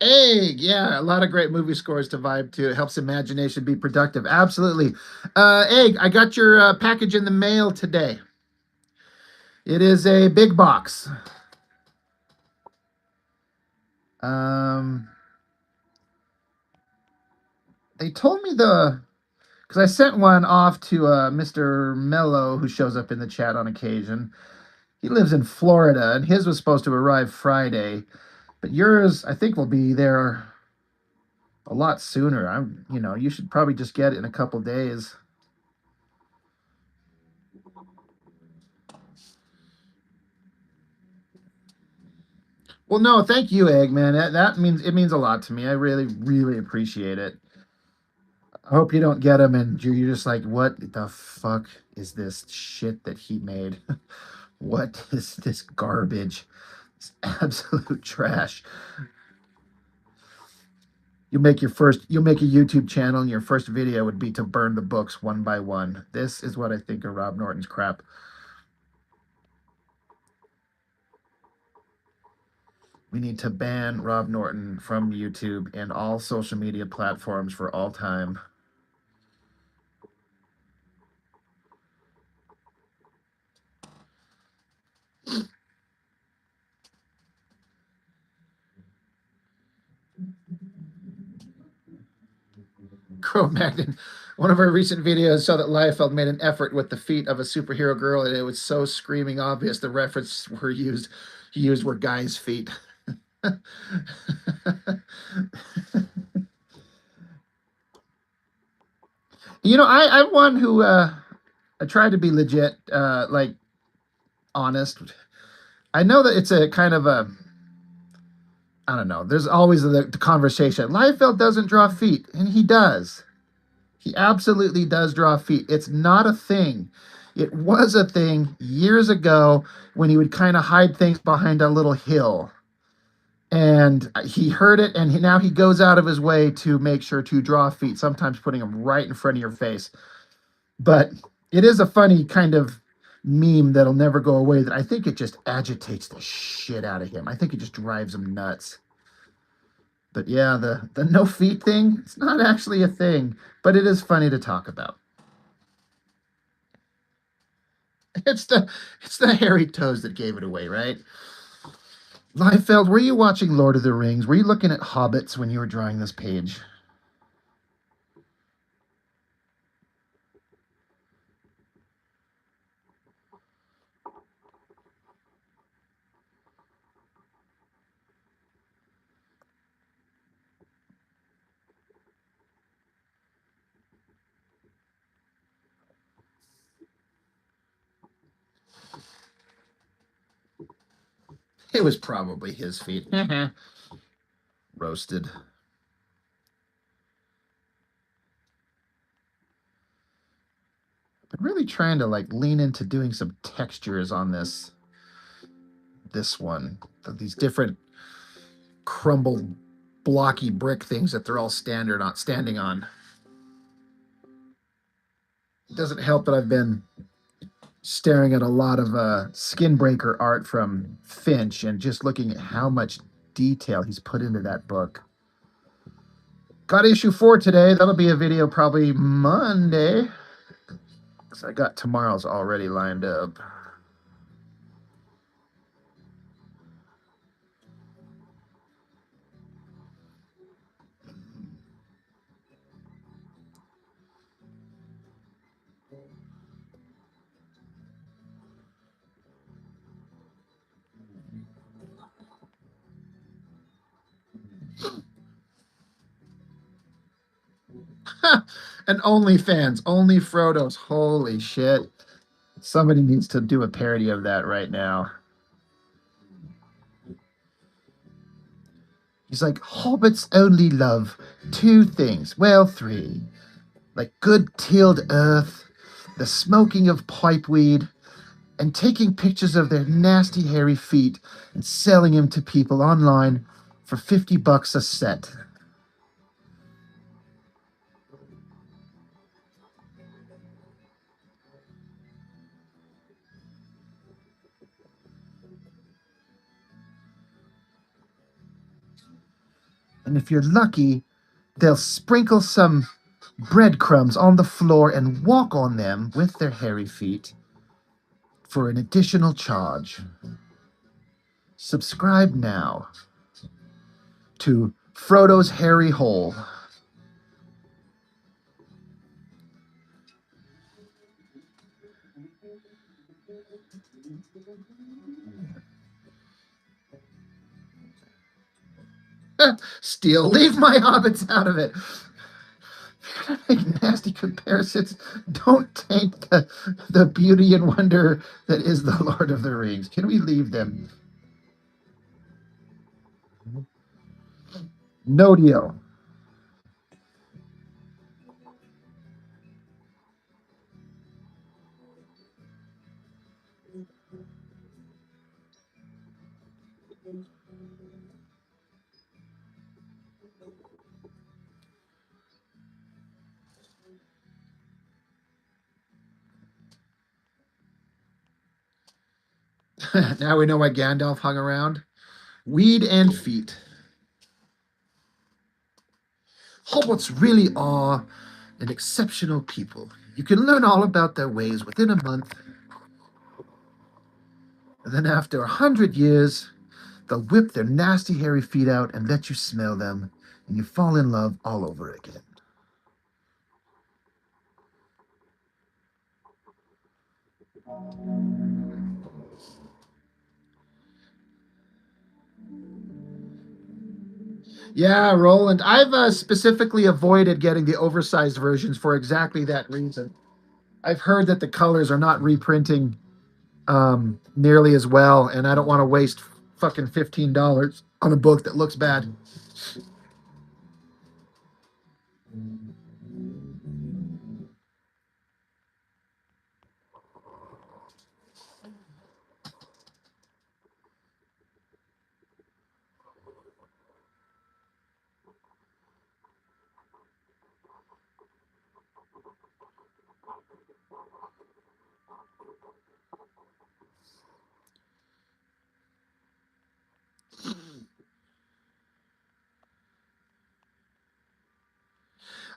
Egg, yeah, a lot of great movie scores to vibe to. It helps imagination be productive. Absolutely. Egg, I got your package in the mail today. It is a big box. Um, they told me because I sent one off to Mr. Mello, who shows up in the chat on occasion. He lives in Florida, and his was supposed to arrive Friday, but yours, I think, will be there a lot sooner. You should probably just get it in a couple days. Well, no, thank you, Eggman. That means a lot to me. I really, really appreciate it. I hope you don't get them and you're just like, what the fuck is this shit that he made? What is this garbage? It's absolute trash. You'll make a YouTube channel and your first video would be to burn the books one by one. This is what I think of Rob Norton's crap. We need to ban Rob Norton from YouTube and all social media platforms for all time. Cro-Magnon, one of our recent videos saw that Liefeld made an effort with the feet of a superhero girl, and it was so screaming obvious the references he used were guys' feet. I'm one who I try to be legit, like honest. I know that it's a kind of a, I don't know. There's always the conversation. Liefeld doesn't draw feet, and he does. He absolutely does draw feet. It's not a thing. It was a thing years ago when he would kind of hide things behind a little hill. And he heard it, and now he goes out of his way to make sure to draw feet, sometimes putting them right in front of your face. But it is a funny kind of meme that'll never go away that I think it just agitates the shit out of him. I think it just drives him nuts. But yeah, the no feet thing, it's not actually a thing, but it is funny to talk about. It's the hairy toes that gave it away, right? Liefeld, were you watching Lord of the Rings? Were you looking at hobbits when you were drawing this page? It was probably his feet. Roasted. But really trying to like lean into doing some textures on this one. These different crumbled blocky brick things that they're all standing on. It doesn't help that I've been staring at a lot of skin breaker art from Finch and just looking at how much detail he's put into that book. Got issue 4 today. That'll be a video probably Monday, because I got tomorrow's already lined up. And OnlyFans, only Frodo's. Holy shit. Somebody needs to do a parody of that right now. He's like, hobbits only love 2 things. Well, 3. Like good tilled earth, the smoking of pipeweed, and taking pictures of their nasty hairy feet and selling them to people online for $50 a set. And if you're lucky, they'll sprinkle some breadcrumbs on the floor and walk on them with their hairy feet for an additional charge. Subscribe now to Frodo's Hairy Hole. Steal, leave my hobbits out of it. If you're gonna make nasty comparisons, don't taint the beauty and wonder that is the Lord of the Rings. Can we leave them? No deal. Now we know why Gandalf hung around. Weed and feet. Hobbits really are an exceptional people. You can learn all about their ways within a month. And then after 100 years, they'll whip their nasty hairy feet out and let you smell them, and you fall in love all over again. Yeah, Roland. I've specifically avoided getting the oversized versions for exactly that reason. I've heard that the colors are not reprinting nearly as well, and I don't want to waste fucking $15 on a book that looks bad.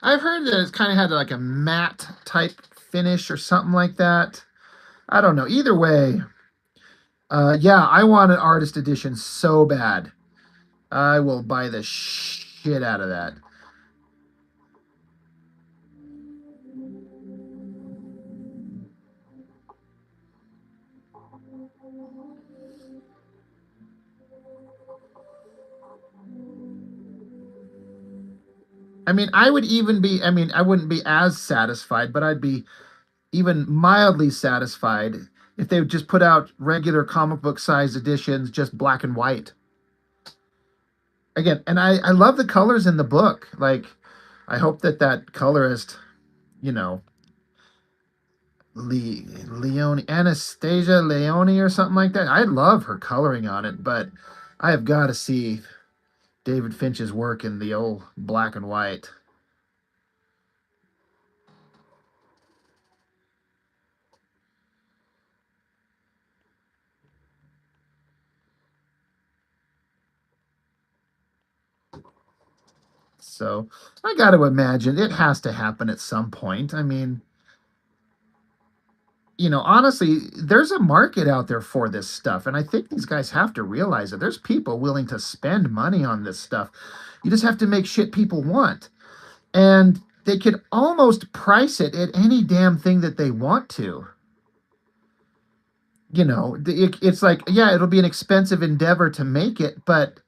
I've heard that it's kind of had like a matte type finish or something like that. I don't know. Either way, yeah, I want an artist edition so bad. I will buy the shit out of that. I mean, I mean, I wouldn't be as satisfied, but I'd be even mildly satisfied if they would just put out regular comic book size editions, just black and white. Again, and I love the colors in the book. Like, I hope that that colorist, you know, Leone, Anastasia Leone or something like that. I love her coloring on it, but I have got to see David Finch's work in the old black and white. So I got to imagine it has to happen at some point. I mean, honestly, there's a market out there for this stuff. And I think these guys have to realize that there's people willing to spend money on this stuff. You just have to make shit people want. And they could almost price it at any damn thing that they want to. It's like, yeah, it'll be an expensive endeavor to make it, but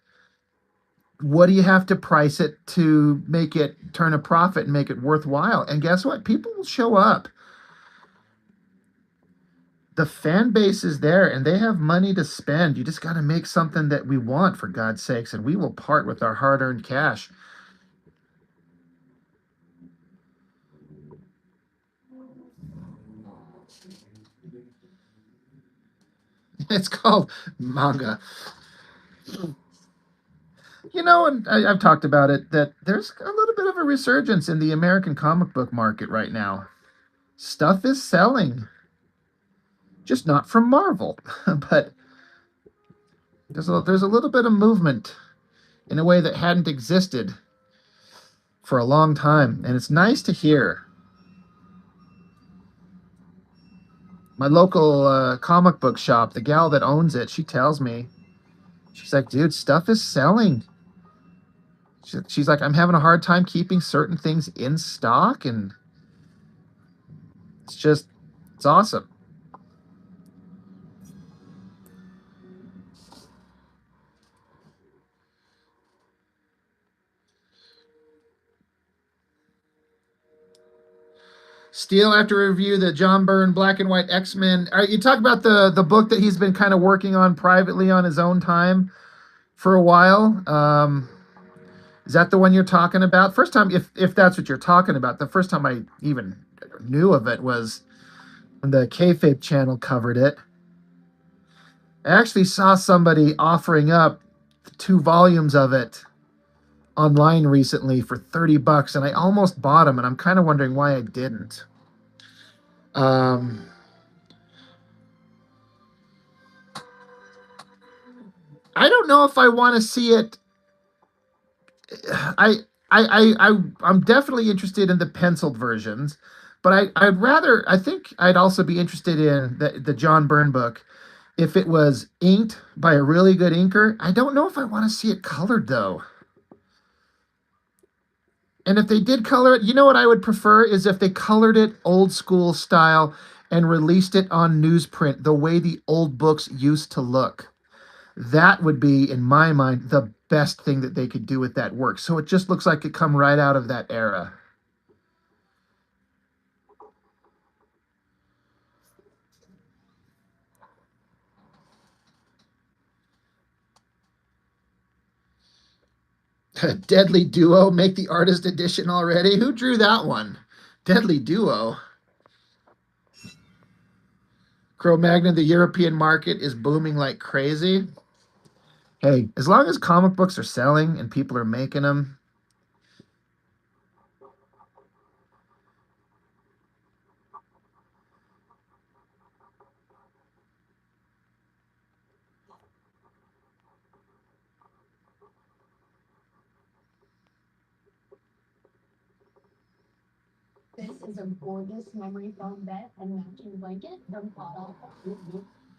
what do you have to price it to make it turn a profit and make it worthwhile? And guess what? People will show up. The fan base is there and they have money to spend. You just got to make something that we want, for God's sakes, and we will part with our hard-earned cash. It's called manga. And I've talked about it, that there's a little bit of a resurgence in the American comic book market right now. Stuff is selling, just not from Marvel, but there's a little bit of movement in a way that hadn't existed for a long time, and it's nice to hear. My local comic book shop, the gal that owns it, she tells me, she's like, dude, stuff is selling. She's like, I'm having a hard time keeping certain things in stock, and it's awesome. Steele, I have to review the John Byrne Black and White X-Men. You talk about the book that he's been kind of working on privately on his own time for a while. Is that the one you're talking about? First time, if that's what you're talking about, the first time I even knew of it was when the Kayfabe channel covered it. I actually saw somebody offering up 2 volumes of it online recently for $30, and I almost bought them, and I'm kind of wondering why I didn't. I don't know if I want to see it. I'm definitely interested in the penciled versions, but I think I'd also be interested in the John Byrne book if it was inked by a really good inker. I don't know if I want to see it colored though. And if they did color it, you know what I would prefer is if they colored it old school style and released it on newsprint the way the old books used to look. That would be, in my mind, the best thing that they could do with that work. So it just looks like it come right out of that era. Deadly Duo, make the artist edition already. Who drew that one? Deadly Duo. Cro-Magnon, the European market is booming like crazy. Hey, as long as comic books are selling and people are making them, This is a gorgeous memory foam bed and matching blanket from Paul.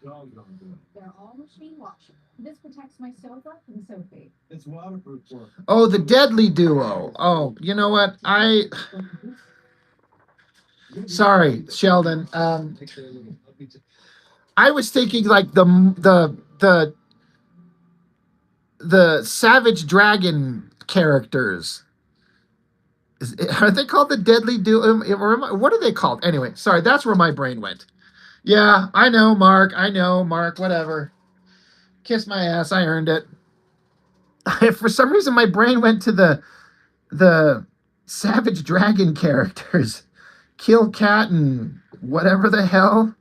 They're all machine washed. This protects my sofa from Sophie. it's waterproof. Oh, the Deadly Duo. Oh, you know what? Sorry, Sheldon. I was thinking like the Savage Dragon characters. Are they called the Deadly Duo? What are they called? Anyway, sorry, that's where my brain went. Yeah, I know, Mark. I know, Mark. Whatever. Kiss my ass. I earned it. For some reason, my brain went to the Savage Dragon characters, Kill Cat and whatever the hell.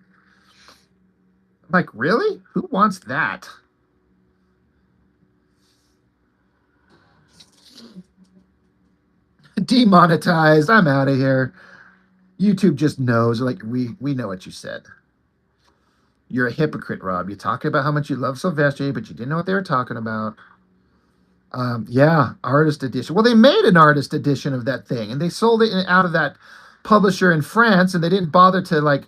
I'm like, really? Who wants that? Demonetized. I'm out of here. YouTube just knows. Like, we know what you said. You're a hypocrite, Rob. You talking about how much you love Sylvester, but you didn't know what they were talking about. Yeah, artist edition. Well, they made an artist edition of that thing, and they sold it out of that publisher in France, and they didn't bother to like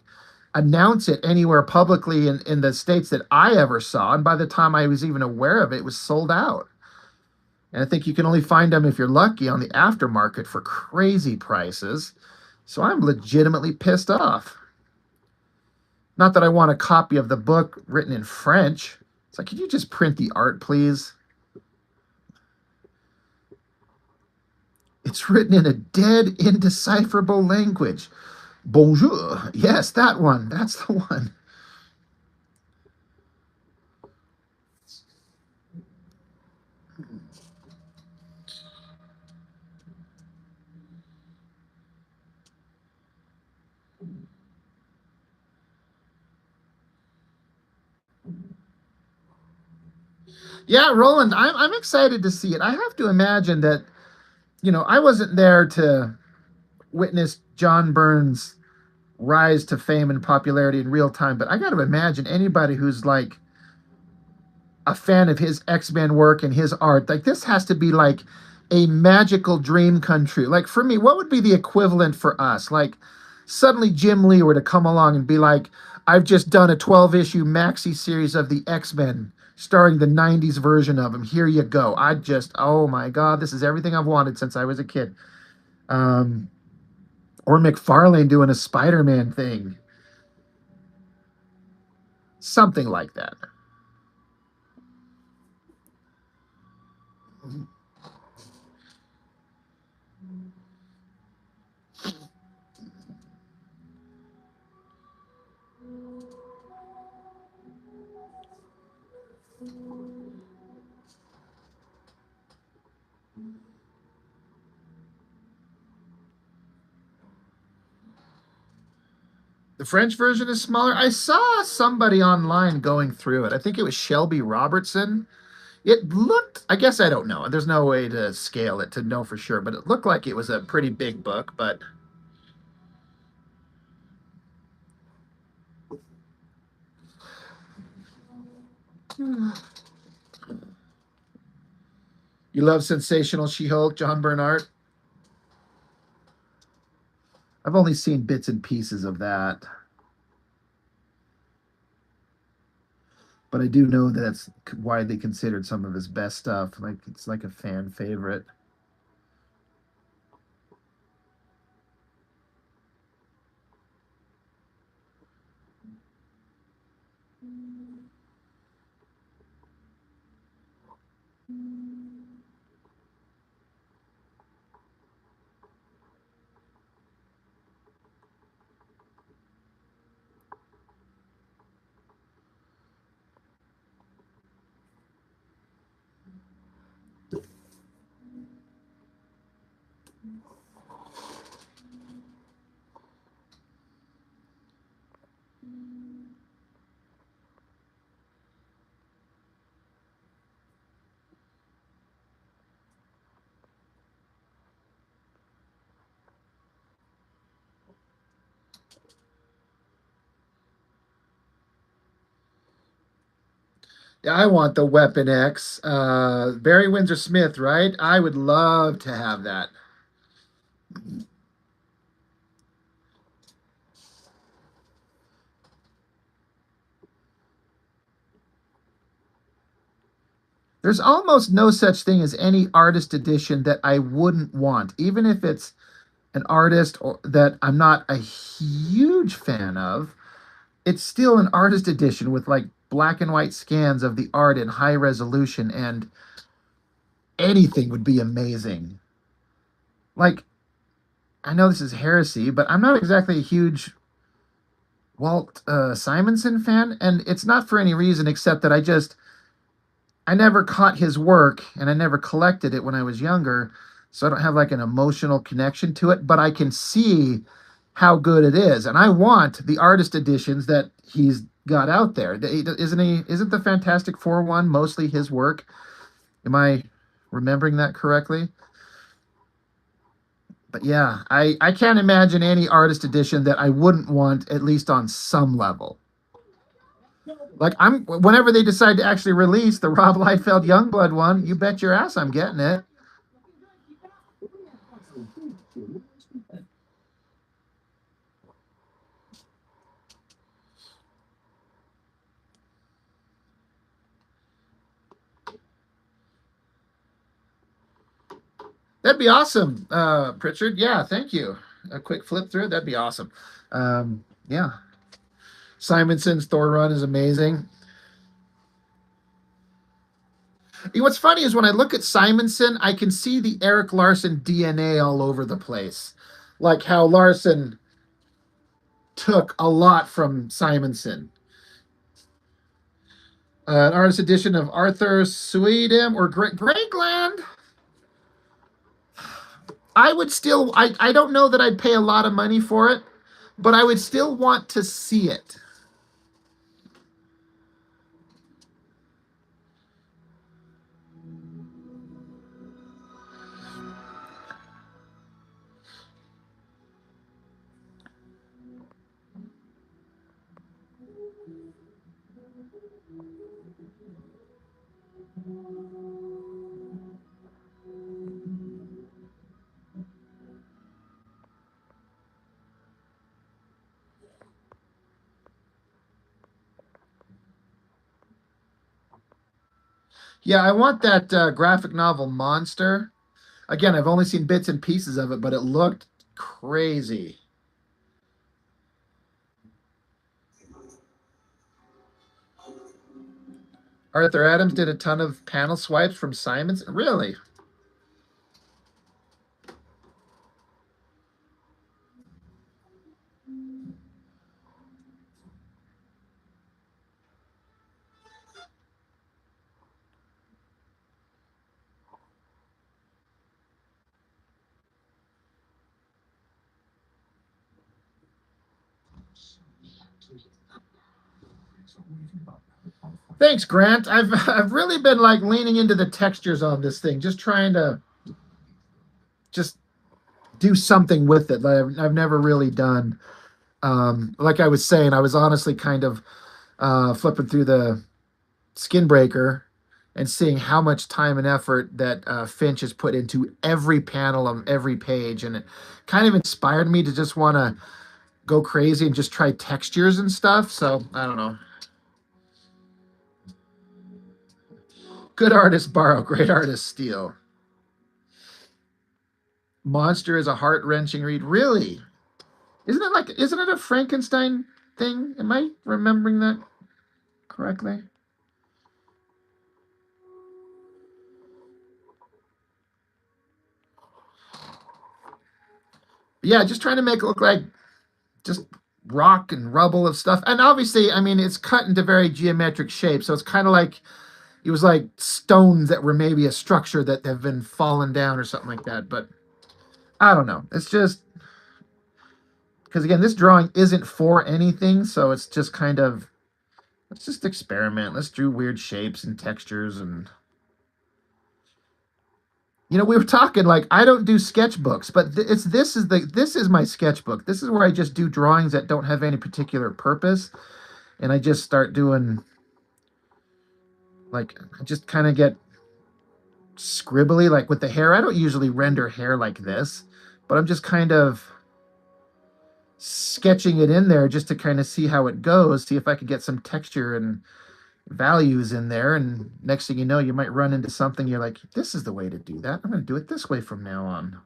announce it anywhere publicly in the states that I ever saw. And by the time I was even aware of it, it was sold out. And I think you can only find them if you're lucky on the aftermarket for crazy prices. So I'm legitimately pissed off. Not that I want a copy of the book written in French. It's like, could you just print the art, please? It's written in a dead, indecipherable language. Bonjour. Yes, that one. That's the one. Yeah, Roland, I'm excited to see it. I have to imagine that, I wasn't there to witness John Burns' rise to fame and popularity in real time, but I got to imagine anybody who's like a fan of his X-Men work and his art, like this has to be like a magical dream come true. Like for me, what would be the equivalent for us? Like suddenly Jim Lee were to come along and be like, I've just done a 12-issue maxi series of the X-Men starring the 90s version of them. Here you go. Oh my God, this is everything I've wanted since I was a kid. Um, or McFarlane doing a Spider-Man thing. Something like that. The French version is smaller. I saw somebody online going through it. I think it was Shelby Robertson. It looked, I guess I don't know. There's no way to scale it to know for sure, but it looked like it was a pretty big book. But you love Sensational She-Hulk, John Bernard? I've only seen bits and pieces of that, but I do know that that's widely considered some of his best stuff. Like it's like a fan favorite. Yeah, I want the Weapon X. Barry Windsor Smith, right? I would love to have that. There's almost no such thing as any artist edition that I wouldn't want, even if it's an artist that I'm not a huge fan of. It's still an artist edition with like black and white scans of the art in high resolution, and anything would be amazing. Like, I know this is heresy, but I'm not exactly a huge Walt Simonson fan, and it's not for any reason except that I never caught his work and I never collected it when I was younger, so I don't have like an emotional connection to it, but I can see how good it is, and I want the artist editions that he's got out there. Isn't the Fantastic Four one mostly his work? Am I remembering that correctly? But yeah, I can't imagine any artist edition that I wouldn't want at least on some level. Like whenever they decide to actually release the Rob Liefeld Youngblood one, you bet your ass I'm getting it. That'd be awesome, Pritchard. Yeah, thank you. A quick flip through, that'd be awesome. Yeah. Simonson's Thor run is amazing. What's funny is when I look at Simonson, I can see the Eric Larson DNA all over the place. Like how Larson took a lot from Simonson. An artist edition of Arthur Suidem or Greg Land. I would still, I don't know that I'd pay a lot of money for it, but I would still want to see it. Yeah, I want that graphic novel Monster. Again, I've only seen bits and pieces of it, but it looked crazy. Arthur Adams did a ton of panel swipes from Simons. Really? Thanks, Grant. I've really been like leaning into the textures on this thing, just trying to just do something with it. Like I've never really done. Like I was saying, I was honestly kind of flipping through the Skin Breaker and seeing how much time and effort that Finch has put into every panel of every page, and it kind of inspired me to just want to go crazy and just try textures and stuff. So I don't know. Good artists borrow, great artists steal. Monster is a heart wrenching read. Really? Isn't it a Frankenstein thing? Am I remembering that correctly? Yeah, just trying to make it look like just rock and rubble of stuff. And obviously, I mean, it's cut into very geometric shapes. So it's kind of like it was like stones that were maybe a structure that have been fallen down or something like that. But I don't know. It's just because again, this drawing isn't for anything, so it's just kind of let's just experiment. Let's do weird shapes and textures and we were talking like I don't do sketchbooks, but this is my sketchbook. This is where I just do drawings that don't have any particular purpose, and I just start doing like I just kind of get scribbly like with the hair. I don't usually render hair like this, but I'm just kind of sketching it in there just to kind of see how it goes, see if I could get some texture and values in there. And next thing you know, you might run into something you're like, this is the way to do that. I'm going to do it this way from now on.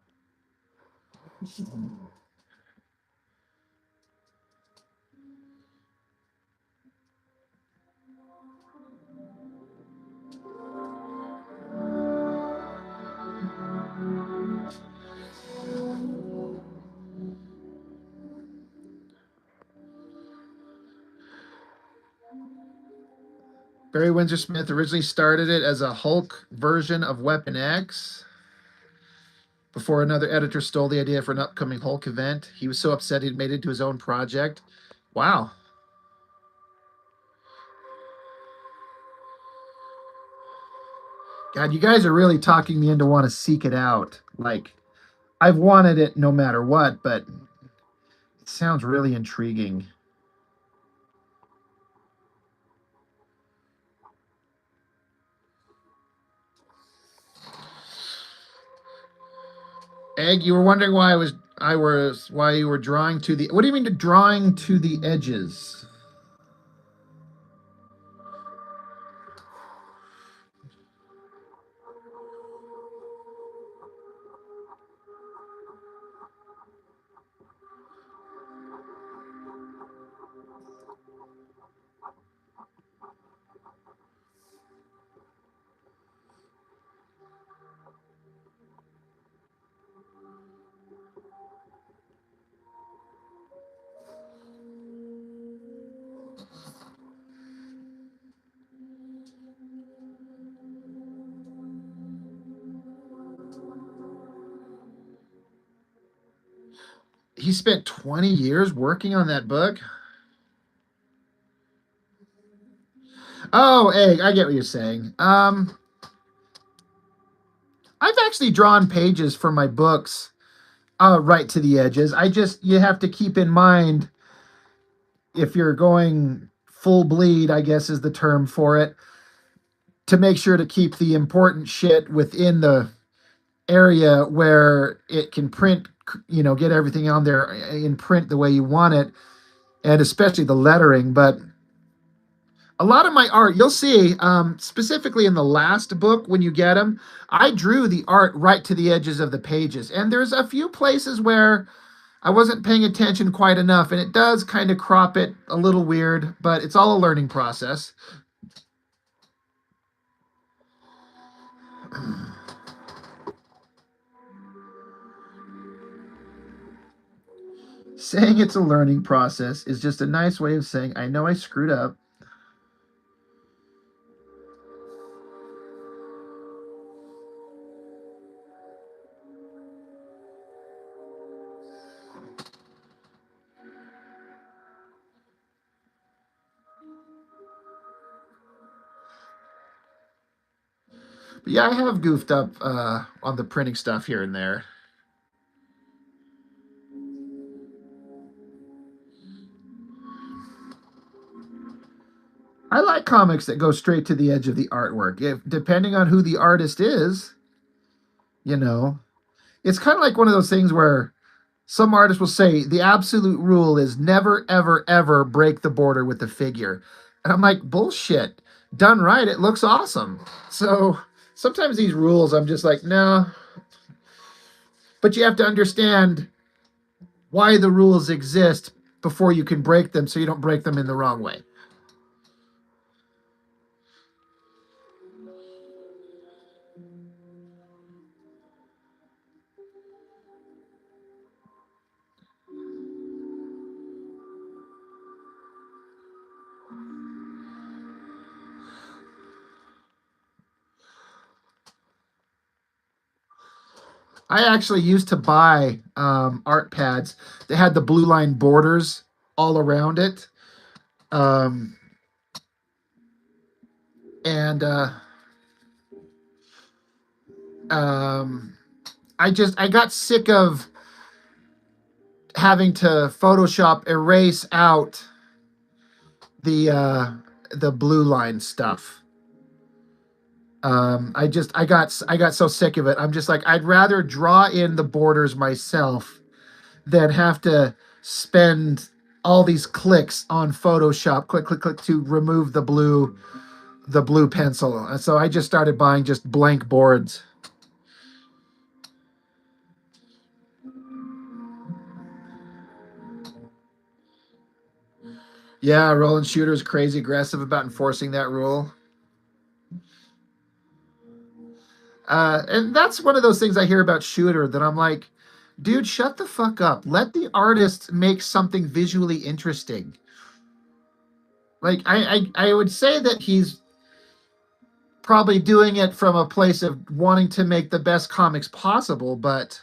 Barry Windsor Smith originally started it as a Hulk version of Weapon X. Before another editor stole the idea for an upcoming Hulk event, he was so upset he'd made it into his own project. Wow. God, you guys are really talking me into want to seek it out. Like, I've wanted it no matter what, but it sounds really intriguing. Egg, you were wondering why you were drawing to the, what do you mean to drawing to the edges? He spent 20 years working on that book. Oh, Egg, I get what you're saying. I've actually drawn pages for my books right to the edges. You have to keep in mind, if you're going full bleed, I guess is the term for it, to make sure to keep the important shit within the area where it can print, get everything on there in print the way you want it, and especially the lettering. But a lot of my art, you'll see, specifically in the last book when you get them, I drew the art right to the edges of the pages. And there's a few places where I wasn't paying attention quite enough, and it does kind of crop it a little weird, but it's all a learning process. Saying it's a learning process is just a nice way of saying, I know I screwed up. But yeah, I have goofed up on the printing stuff here and there. I like comics that go straight to the edge of the artwork. If depending on who the artist is, you know, it's kind of like one of those things where some artists will say the absolute rule is never, ever, ever break the border with the figure. And I'm like, bullshit. Done right, it looks awesome. So sometimes these rules, I'm just like, no. But you have to understand why the rules exist before you can break them, so you don't break them in the wrong way. I actually used to buy art pads. They had the blue line borders all around it. Um, and um, I got sick of having to Photoshop erase out the blue line stuff. I got so sick of it. I'm just like, I'd rather draw in the borders myself than have to spend all these clicks on Photoshop, click, click, click, to remove the blue pencil. And so I just started buying just blank boards. Yeah, Roland Shooter is crazy aggressive about enforcing that rule. And that's one of those things I hear about Shooter that I'm like, dude, shut the fuck up. Let the artist make something visually interesting. Like I would say that he's probably doing it from a place of wanting to make the best comics possible, but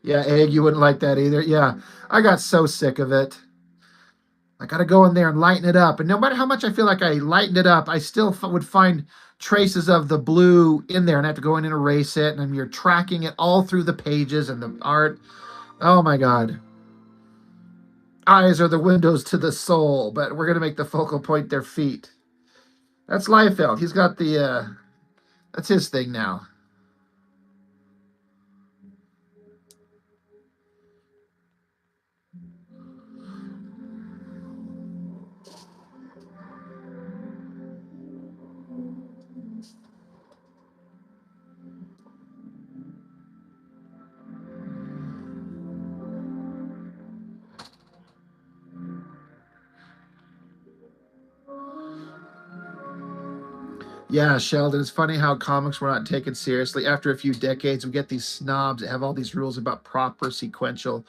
yeah, Egg, you wouldn't like that either. Yeah, I got so sick of it. I got to go in there and lighten it up. And no matter how much I feel like I lightened it up, I still would find traces of the blue in there and I have to go in and erase it. And you're tracking it all through the pages and the art. Oh my God. Eyes are the windows to the soul, but we're going to make the focal point their feet. That's Liefeld. He's got That's his thing now. Yeah, Sheldon, it's funny how comics were not taken seriously. After a few decades, we get these snobs that have all these rules about proper sequential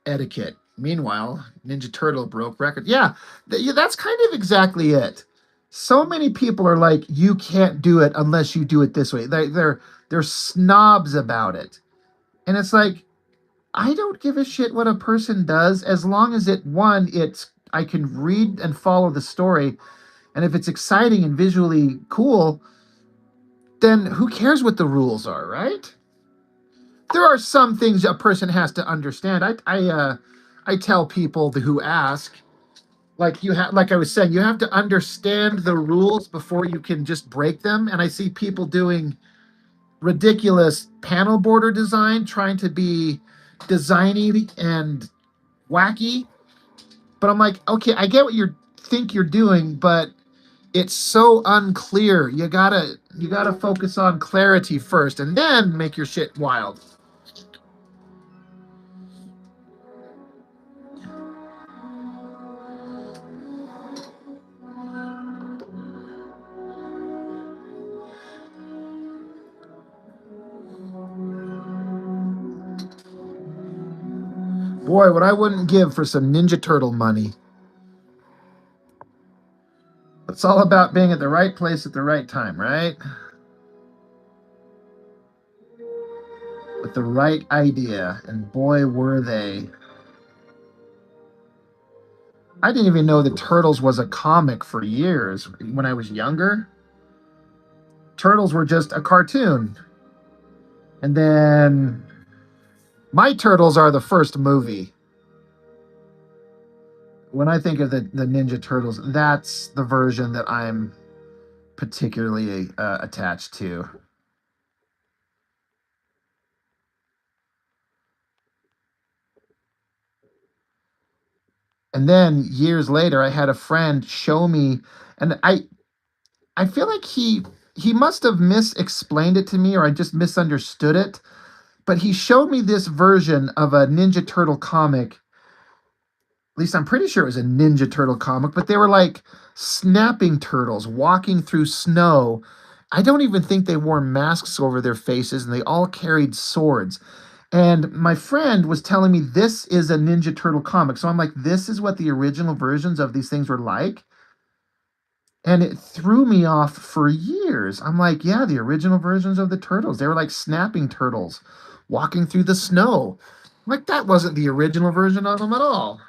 etiquette. Meanwhile, Ninja Turtle broke record. Yeah, yeah, that's kind of exactly it. So many people are like, you can't do it unless you do it this way. They're snobs about it. And it's like, I don't give a shit what a person does as long as it's I can read and follow the story, and if it's exciting and visually cool, then who cares what the rules are, right? There are some things a person has to understand. I tell people who ask, like like I was saying, you have to understand the rules before you can just break them. And I see people doing ridiculous panel border design, trying to be designy and wacky. But I'm like, okay, I get what you think you're doing, but it's so unclear. You gotta focus on clarity first, and then make your shit wild. Boy, what I wouldn't give for some Ninja Turtle money. It's all about being at the right place at the right time, right? With the right idea. And boy, were they. I didn't even know the Turtles was a comic for years. When I was younger, Turtles were just a cartoon. And then My Turtles are the first movie. When I think of the Ninja Turtles, that's the version that I'm particularly attached to. And then years later, I had a friend show me, and I feel like he must have misexplained it to me, or I just misunderstood it. But he showed me this version of a Ninja Turtle comic. At least I'm pretty sure it was a Ninja Turtle comic, but they were like snapping turtles walking through snow. I don't even think they wore masks over their faces, and they all carried swords. And my friend was telling me this is a Ninja Turtle comic. So I'm like, this is what the original versions of these things were like. And it threw me off for years. I'm like, yeah, the original versions of the turtles, they were like snapping turtles walking through the snow. Like, that wasn't the original version of them at all.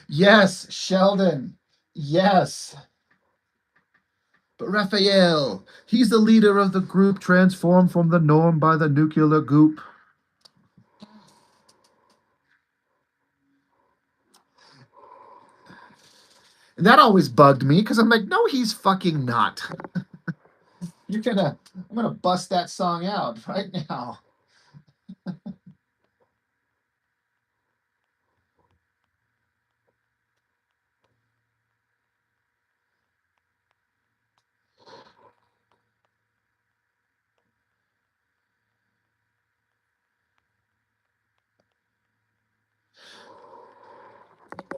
Yes, Sheldon. Yes. But Raphael, he's the leader of the group transformed from the norm by the nuclear goop. And that always bugged me because I'm like, no, he's fucking not. I'm gonna bust that song out right now.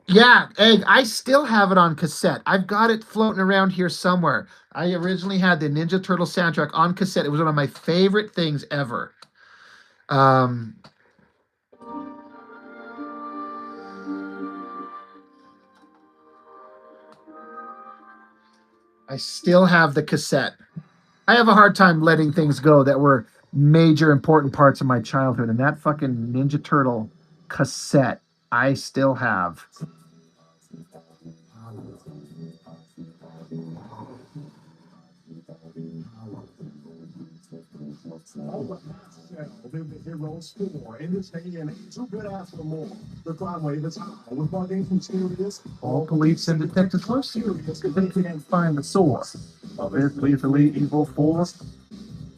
Yeah, Egg, I still have it on cassette. I've got it floating around here somewhere. I originally had the Ninja Turtle soundtrack on cassette. It was one of my favorite things ever. Um, I still have the cassette. I have a hard time letting things go that were major important parts of my childhood, and that fucking Ninja Turtle cassette I still have. Over the heroes for in this day and age, who could ask for more? The crime wave is high, with more games mysterious. All police and detectives were serious because they couldn't find the source of this lethally evil force.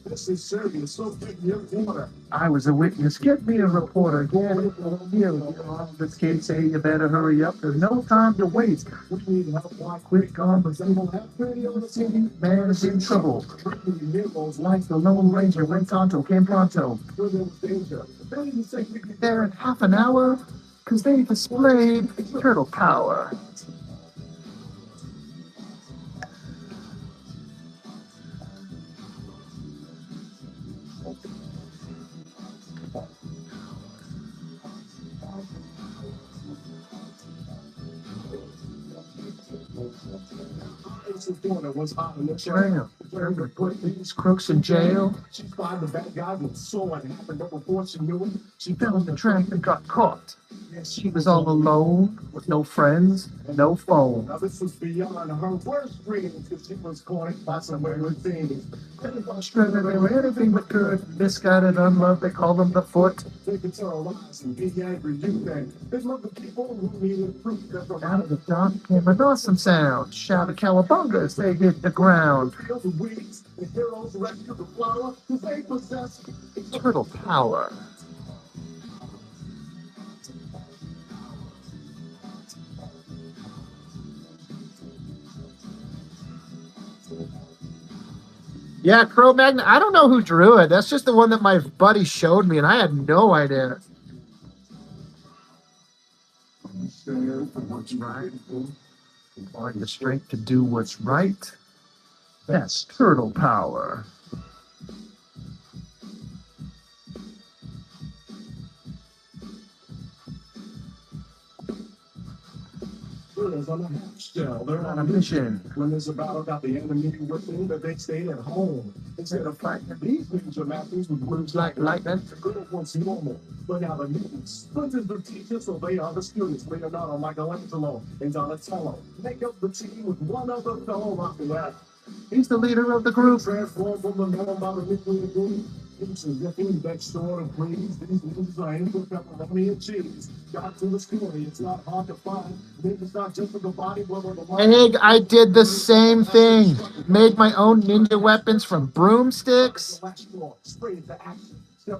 This is serious, so get your water. I was a witness. Get me a reporter. Get it here. This kid say you better hurry up. There's no time to waste. We need help, why Quick on the They will have plenty of the city. man is in trouble. Bringing heroes Like the Lone Ranger went Tonto came pronto. where there was danger. They didn't say we could There in half an hour, cause they displayed turtle power. Ace's daughter was hot in the Trail. trail. To put these crooks in jail. She spied the bad guys and saw it happen. But before she knew it, she Fell in the track and got caught. Yeah, She was all alone, with no friends, no phone. Now this was beyond her worst dreams, because she was caught by some weird things. Frustrated, they were anything but good. Misguided, unloved, they call them the foot. They could terrorize and be angry youth, and they love the people who needed proof that from Out of the dark came an awesome sound. Shouted cowabunga as they hit the ground. the weeds, the heroes rescue the flower, because they possess Turtle power. Yeah, Cro Magnon. I don't know who drew it. That's just the one that my buddy showed me, and I had no idea. What's right? Find the strength to do what's right. That's turtle power. turtles on a half shell. They're On a mission. When there's a battle, got the enemy within, that they stayed at home. Instead of fighting these ninja masters with Moves like lightning. the good once normal. But now the mutants, splinters the teachers, so they are the students. Leonardo, Michelangelo, and Donatello make up the team with one other fellow Raphael. He's the leader of the group. Transformed from the norm by the nuclear boom. Into the food next door and please. These ninjas are in for pepperoni and cheese. Got to the story, it's not hard to find. Ninjas not just for the body, but for the mind. Egg, I did the same thing. Made my own ninja weapons from broomsticks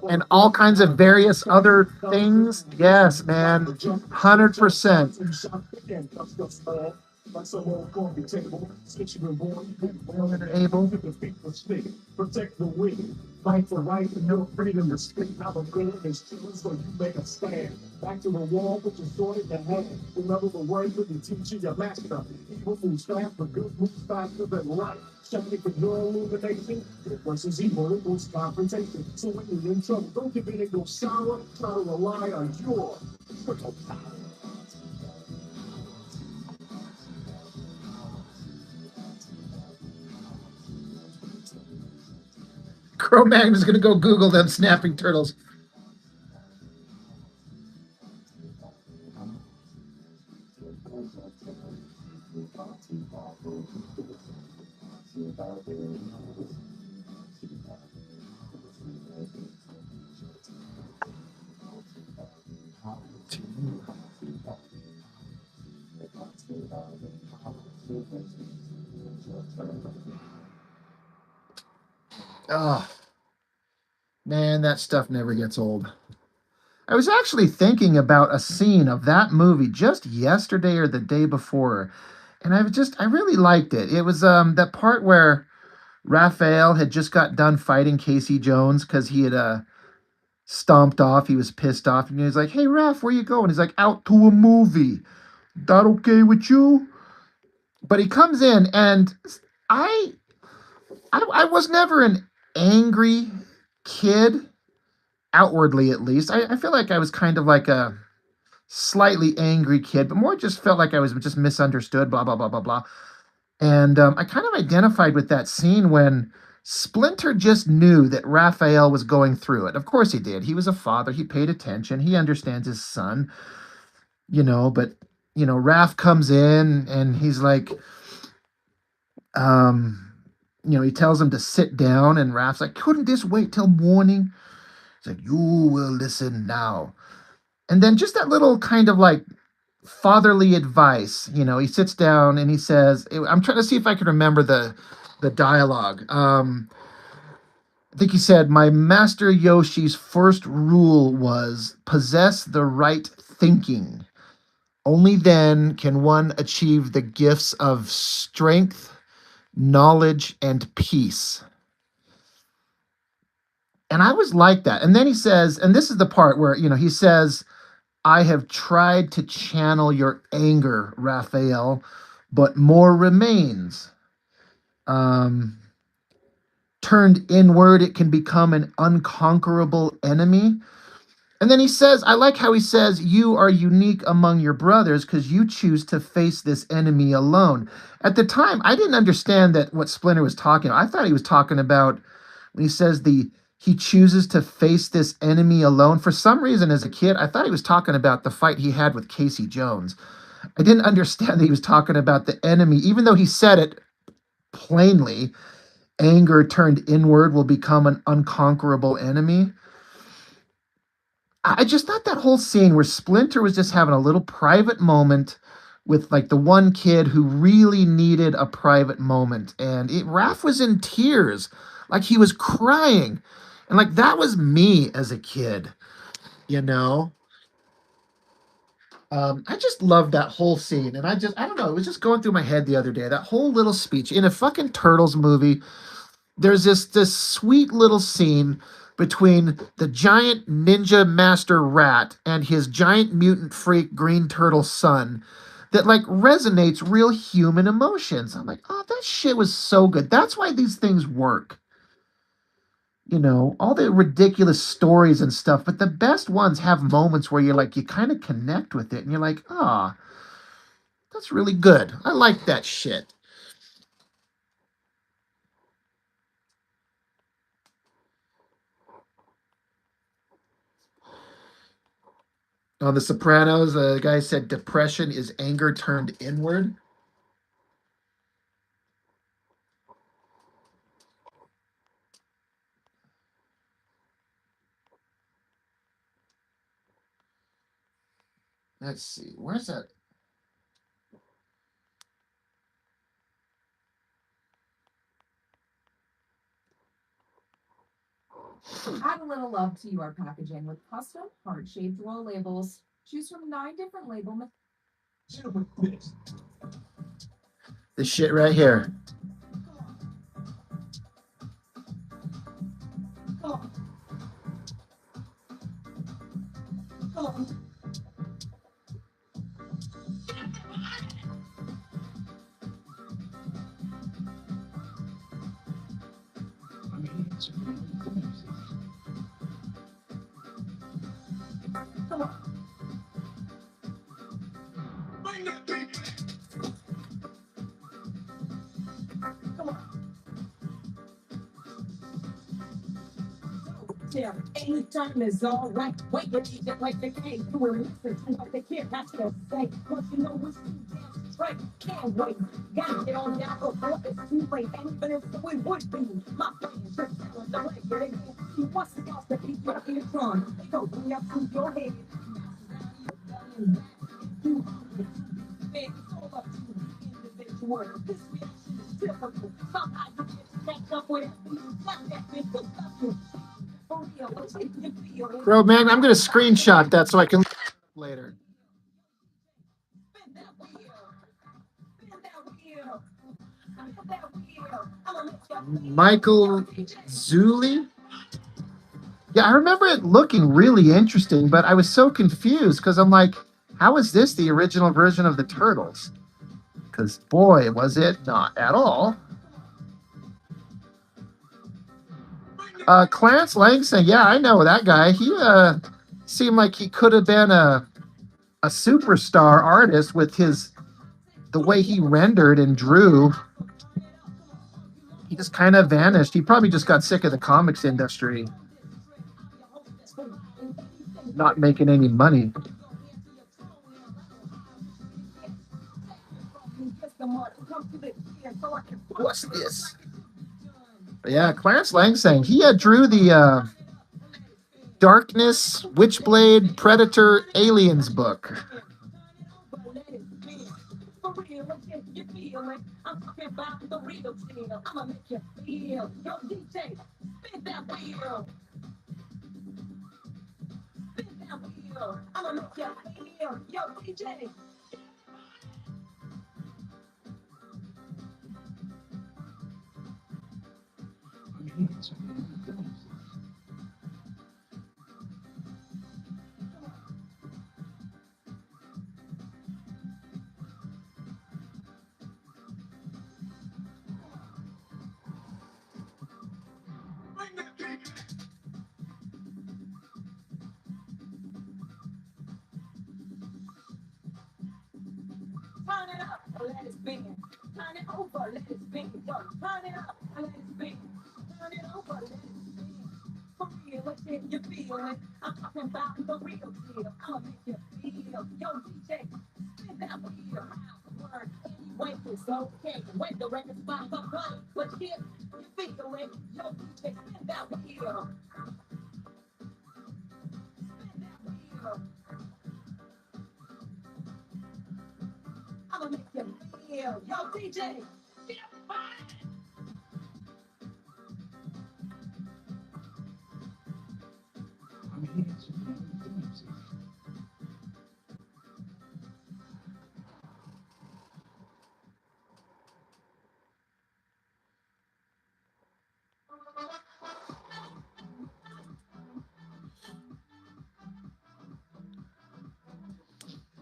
and all kinds of various other things. Yes, man. 100%. Like some old coffee table, since you've been born, you've been born and Able. to defeat the snake, protect the wing, fight for right and your freedom to speak. Now the good is true, so you make a stand. Back to the wall, put your sword in your hand. Remember the words of the teacher, your master. Evil moves fast, but good moves faster than light. Shining for your illumination. Good versus evil equals confrontation. So when you're in trouble, don't give in and go sour. Try to rely on your turtle power. Cro Magnon's gonna go Google them snapping turtles. Oh, man, that stuff never gets old. I was actually thinking about a scene of that movie just yesterday or the day before, and I really liked it. It was that part where Raphael had just got done fighting Casey Jones because he had stomped off. He was pissed off, and he was like, "Hey, Raph, where you going?" He's like, "Out to a movie. That okay with you?" But he comes in, and I, I was never an angry kid, outwardly at least. I feel like I was kind of like a slightly angry kid, but more just felt like I was just misunderstood, blah, blah, blah, blah, blah. And I kind of identified with that scene when Splinter just knew that Raphael was going through it. Of course he did. He was a father. He paid attention. He understands his son, but Raph comes in and he's like, he tells him to sit down, and Raph's like, couldn't this wait till morning? He's like, you will listen now. And then just that little kind of like fatherly advice, he sits down and he says, I'm trying to see if I can remember the dialogue. I think he said, my master Yoshi's first rule was possess the right thinking. Only then can one achieve the gifts of strength, knowledge, and peace. And I was like that. And then he says, and this is the part where, he says, I have tried to channel your anger, Raphael, but more remains. Turned inward, it can become an unconquerable enemy. And then he says, I like how he says, you are unique among your brothers because you choose to face this enemy alone. At the time, I didn't understand that what Splinter was talking about. I thought he was talking about when he says he chooses to face this enemy alone. For some reason, as a kid, I thought he was talking about the fight he had with Casey Jones. I didn't understand that he was talking about the enemy, even though he said it plainly. Anger turned inward will become an unconquerable enemy. I just thought that whole scene where Splinter was just having a little private moment with like the one kid who really needed a private moment. And Raph was in tears, like he was crying. And like that was me as a kid, you know? I just loved that whole scene. And I don't know, it was just going through my head the other day. That whole little speech in a fucking Turtles movie. There's this sweet little scene between the giant ninja master rat and his giant mutant freak green turtle son that like resonates real human emotions. I'm like, oh, that shit was so good. That's why these things work. All the ridiculous stories and stuff, but the best ones have moments where you kind of connect with it and you're like, ah, that's really good. I like that shit. On The Sopranos, the guy said depression is anger turned inward. Let's see, where's that? Add a little love to your packaging with custom heart-shaped roll labels. Choose from 9 different label This shit right here. Yeah, anytime is all right. Wait, you need it like they can't do it. Listen to what they can't have to say. Cause you know it's too damn straight. Can't wait. Gotta get on down before it's too late. And even if it would be my friends, just tell them the way they go. You want the else to keep your ears on. They go bring up to your head. It's all up to the individual. This reaction is typical. Sometimes you get snapped up with it. Let that bitch go stuff you. Bro, man, I'm going to screenshot that so I can later. Michael Zuli? Yeah, I remember it looking really interesting, but I was so confused because I'm like, how is this the original version of the Turtles? Because, boy, was it not at all. Clarence Langston, yeah, I know that guy. He seemed like he could have been a superstar artist with the way he rendered and drew. he just kind of vanished. He probably just got sick of the comics industry not making any money. What's this? But yeah, Clarence Lang saying he drew the Darkness, Witchblade, Predator, Aliens book. Turn it up, let it spin. Turn it over, let it spin. Yo, turn it up, let it spin. Turn it over, let it spin. For real, what can you feel it? I'm talking about the real deal. I'ma make you feel. Yo, DJ, spin that wheel around the word. Anyway, it's okay. When the record spots up right, but if you feel it, yo, DJ, spin that wheel. Spin that wheel. I'ma make you feel. Yo, DJ, get up,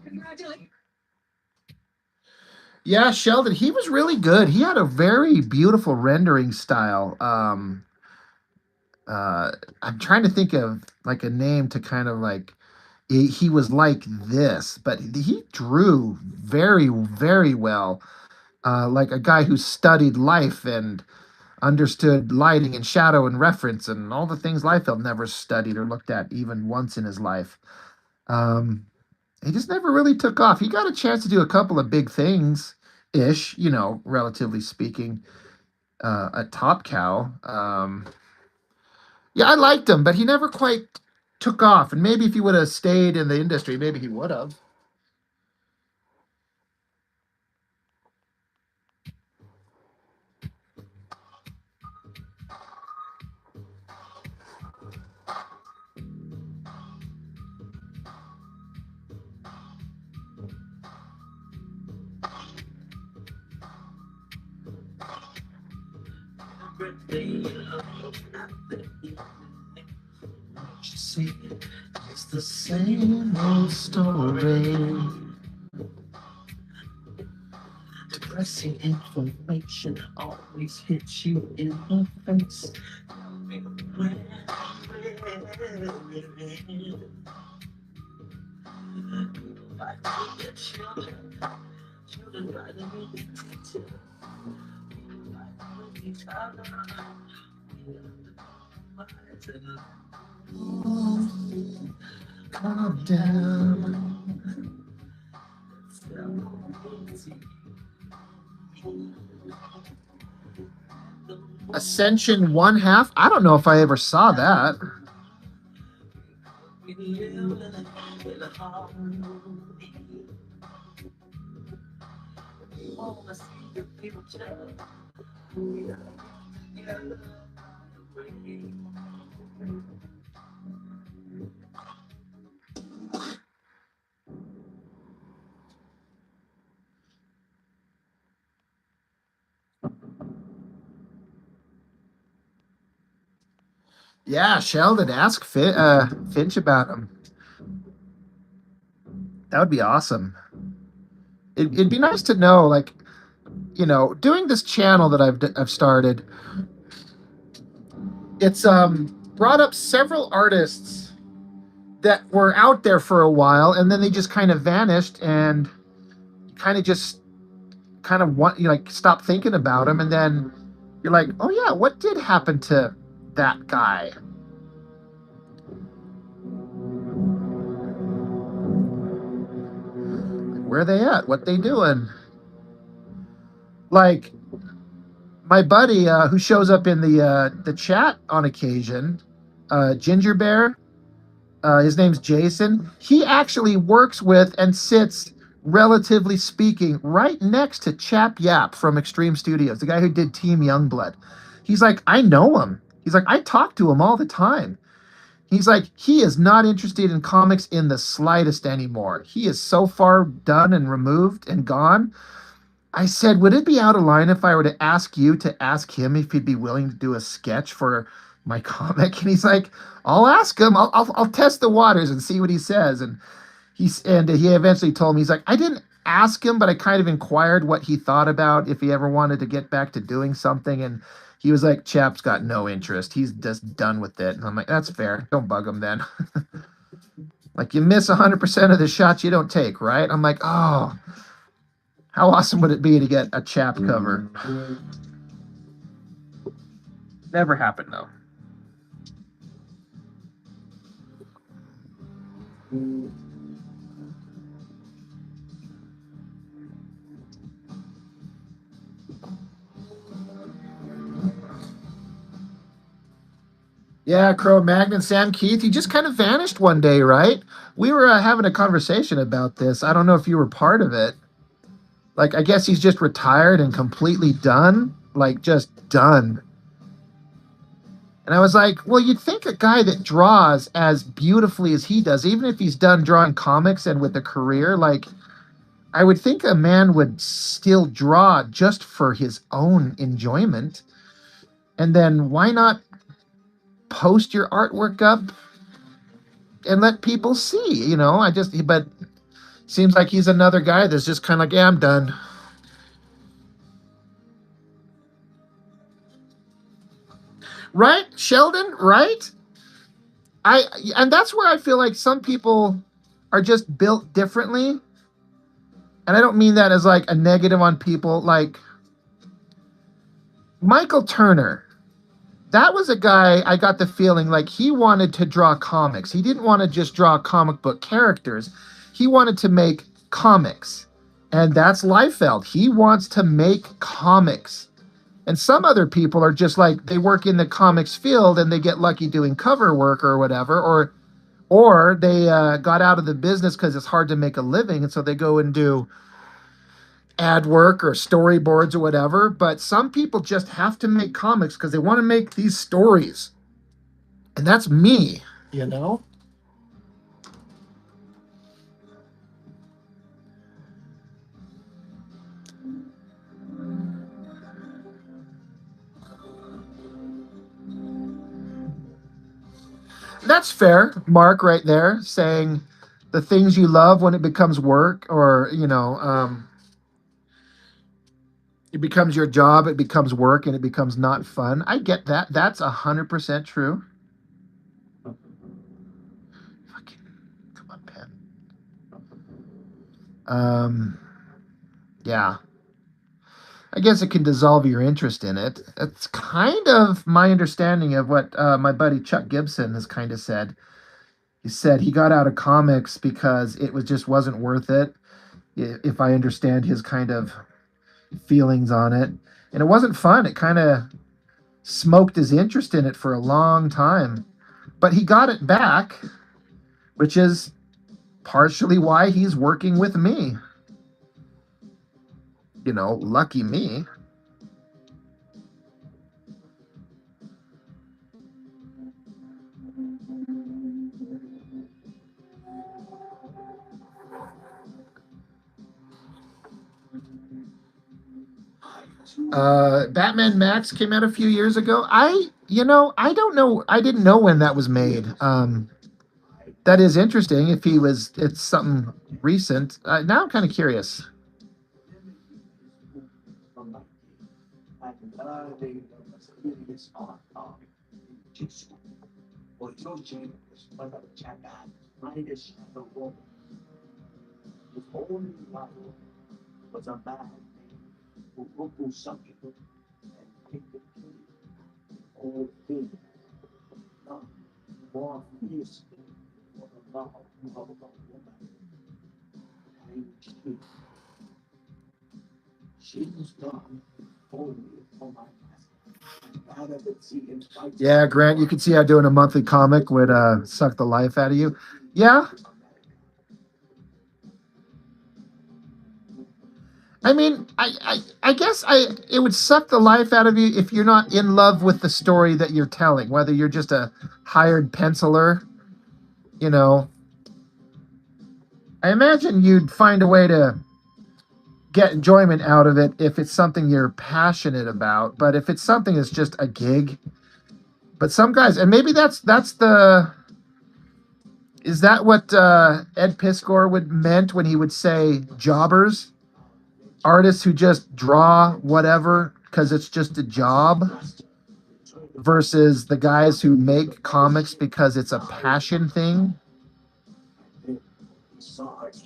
congratulations. Yeah, Sheldon, he was really good. He had a very beautiful rendering style. I'm trying to think of like a name to kind of like he was like this, but he drew very, very well. Like a guy who studied life and understood lighting and shadow and reference and all the things Liefeld never studied or looked at even once in his life. Um, he just never really took off. He got a chance to do a couple of big things ish, relatively speaking, at Top Cow. Yeah, I liked him, but he never quite took off. And maybe if he would have stayed in the industry, maybe he would have. See, it's the same old story. Depressing information always hits you in the face. Calm down. Ascension 1/2. I don't know if I ever saw that. Yeah, Sheldon, ask Finch about him. That would be awesome. It'd be nice to know, like, doing this channel that I've started. It's brought up several artists that were out there for a while, and then they just kind of vanished, and kind of want like stop thinking about them, and then you're like, oh yeah, what did happen to that guy? Where they at? What they doing? Like my buddy who shows up in the chat on occasion, Ginger Bear. His name's Jason. He actually works with and sits, relatively speaking, right next to Chap Yap from Extreme Studios, the guy who did Team Youngblood. He's like, I know him. He's like, I talk to him all the time. He's like, he is not interested in comics in the slightest anymore. He is so far done and removed and gone. I said, would it be out of line if I were to ask you to ask him if he'd be willing to do a sketch for my comic? And he's like, I'll ask him. I'll test the waters and see what he says. And he eventually told me, he's like, I didn't ask him, but I kind of inquired what he thought about if he ever wanted to get back to doing something. And he was like, Chap's got no interest. He's just done with it. And I'm like, that's fair. Don't bug him then. Like, you miss 100% of the shots you don't take, right? I'm like, oh, how awesome would it be to get a Chap cover? Never happened, though. Yeah, Crow Magnon, Sam Keith, he just kind of vanished one day, right? We were having a conversation about this. I don't know if you were part of it. Like, I guess he's just retired and completely done. Like, just done. And I was like, well, you'd think a guy that draws as beautifully as he does, even if he's done drawing comics and with a career, like, I would think a man would still draw just for his own enjoyment. And then why not post your artwork up and let people see? You know, but seems like he's another guy that's just kind of like, yeah, I'm done. Right, Sheldon? Right? And that's where I feel like some people are just built differently. And I don't mean that as like a negative on people. Like Michael Turner, that was a guy I got the feeling like he wanted to draw comics. He didn't want to just draw comic book characters. He wanted to make comics. And that's Liefeld. He wants to make comics. And some other people are just like, they work in the comics field and they get lucky doing cover work or whatever, or they got out of the business because it's hard to make a living, and so they go and do ad work or storyboards or whatever. But some people just have to make comics because they want to make these stories, and that's me, you know. That's fair, Mark, right there, saying the things you love when it becomes work, or it becomes your job, it becomes work, and it becomes not fun. I get that. That's 100% true. Fucking, come on, pen. Yeah. I guess it can dissolve your interest in it. It's kind of my understanding of what my buddy Chuck Gibson has kind of said. He said he got out of comics because it just wasn't worth it. If I understand his kind of feelings on it, and it wasn't fun. It kind of smoked his interest in it for a long time, but he got it back, which is partially why he's working with me. You know, lucky me. Batman Max came out a few years ago. I don't know. I didn't know when that was made. That is interesting. It's something recent. Now I'm kind of curious. All things more fierce for the love of a woman. And she's done only for my master. Rather than see him fight. Yeah, Grant, you can see how doing a monthly comic would suck the life out of you. Yeah, I mean, I guess it would suck the life out of you if you're not in love with the story that you're telling, whether you're just a hired penciler, you know. I imagine you'd find a way to get enjoyment out of it if it's something you're passionate about, but if it's something that's just a gig, but some guys, and maybe that's the is that what Ed Piskor would meant when he would say jobbers, artists who just draw whatever because it's just a job, versus the guys who make comics because it's a passion thing? Besides,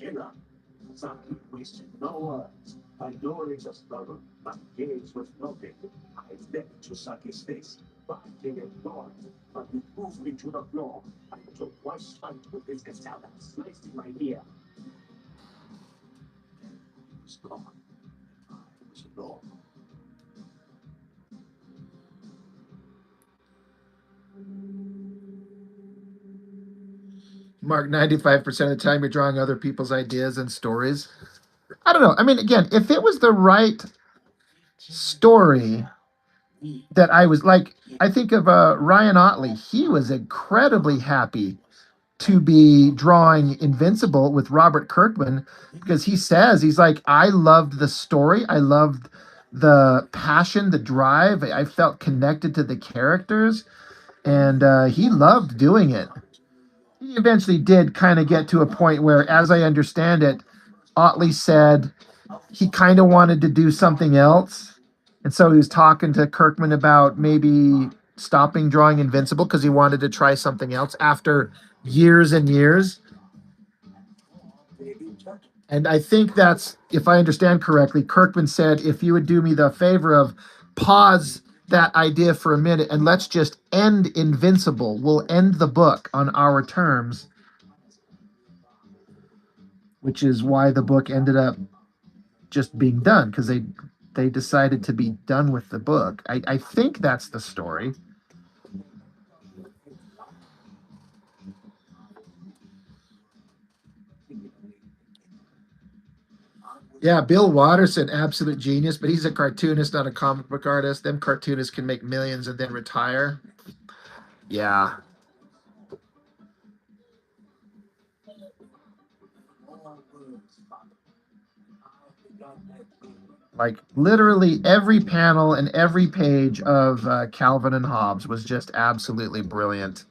some wasted no words. My door is a struggle, my gaze was broken. I begged to suck his face, but I didn't ignored. But he moved me to the floor. I took one strike with his katana, sliced in my ear. He was gone. I was alone. Mark, 95% of the time you're drawing other people's ideas and stories. I don't know. I mean, again, if it was the right story that I was like, I think of Ryan Otley. He was incredibly happy to be drawing Invincible with Robert Kirkman because he says, he's like, I loved the story. I loved the passion, the drive. I felt connected to the characters, and he loved doing it. He eventually did kind of get to a point where, as I understand it, Otley said he kind of wanted to do something else. And so he was talking to Kirkman about maybe stopping drawing Invincible because he wanted to try something else after years and years. And I think that's, if I understand correctly, Kirkman said, if you would do me the favor of pause that idea for a minute and let's just end Invincible. We'll end the book on our terms, which is why the book ended up just being done because they decided to be done with the book. I think that's the story. Yeah, Bill Watterson, absolute genius, but he's a cartoonist, not a comic book artist. Them cartoonists can make millions and then retire. Yeah. Like literally every panel and every page of Calvin and Hobbes was just absolutely brilliant.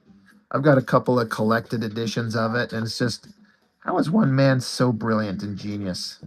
I've got a couple of collected editions of it, and it's just, how is one man so brilliant and genius?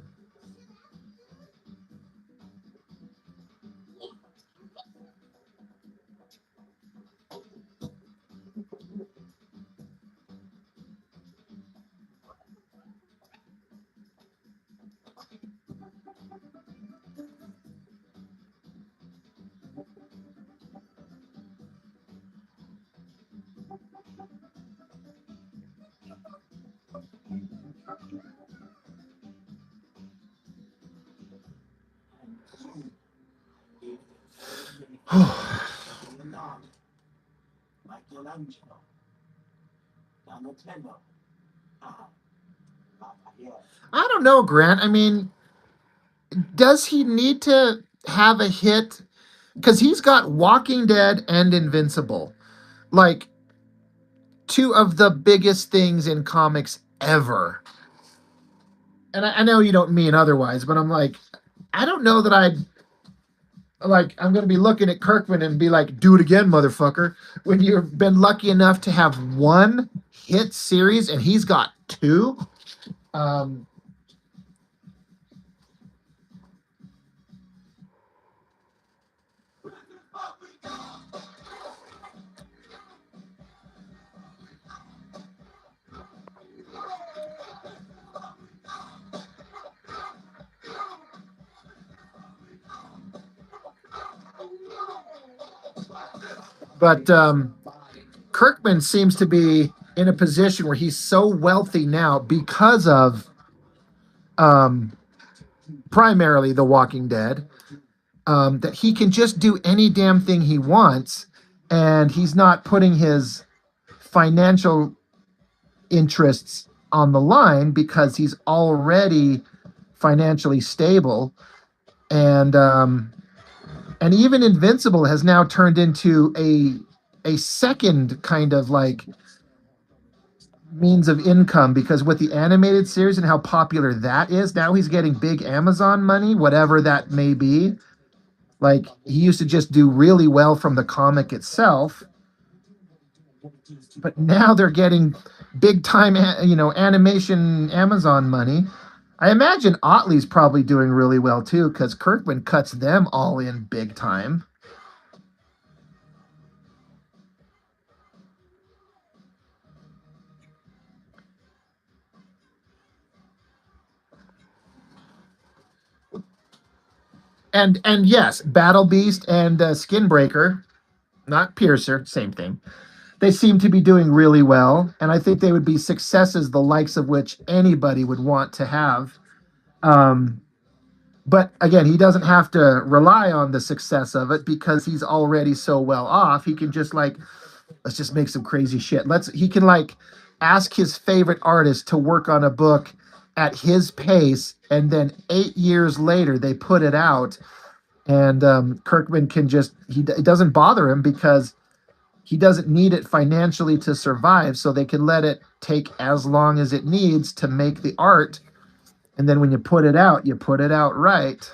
Michelangelo, Donatello, Raphael. I don't know, Grant. I mean, does he need to have a hit? Because he's got Walking Dead and Invincible, like two of the biggest things in comics ever. And I know you don't mean otherwise, but I'm like, I don't know that I'd like, I'm going to be looking at Kirkman and be like, do it again, motherfucker. When you've been lucky enough to have one hit series and he's got two. Um, But Kirkman seems to be in a position where he's so wealthy now because of primarily The Walking Dead, that he can just do any damn thing he wants, and he's not putting his financial interests on the line because he's already financially stable. And even Invincible has now turned into a second kind of like means of income, because with the animated series and how popular that is, now he's getting big Amazon money, whatever that may be. Like, he used to just do really well from the comic itself, but now they're getting big time, animation Amazon money. I imagine Otley's probably doing really well too, because Kirkman cuts them all in big time. And yes, Battle Beast and Skinbreaker, not Piercer, same thing. They seem to be doing really well, and I think they would be successes the likes of which anybody would want to have. But again, he doesn't have to rely on the success of it because he's already so well off. He can just like, let's just make some crazy shit. He can like ask his favorite artist to work on a book at his pace, and then 8 years later they put it out, and Kirkman can just it doesn't bother him because he doesn't need it financially to survive, so they can let it take as long as it needs to make the art, and then when you put it out, you put it out right.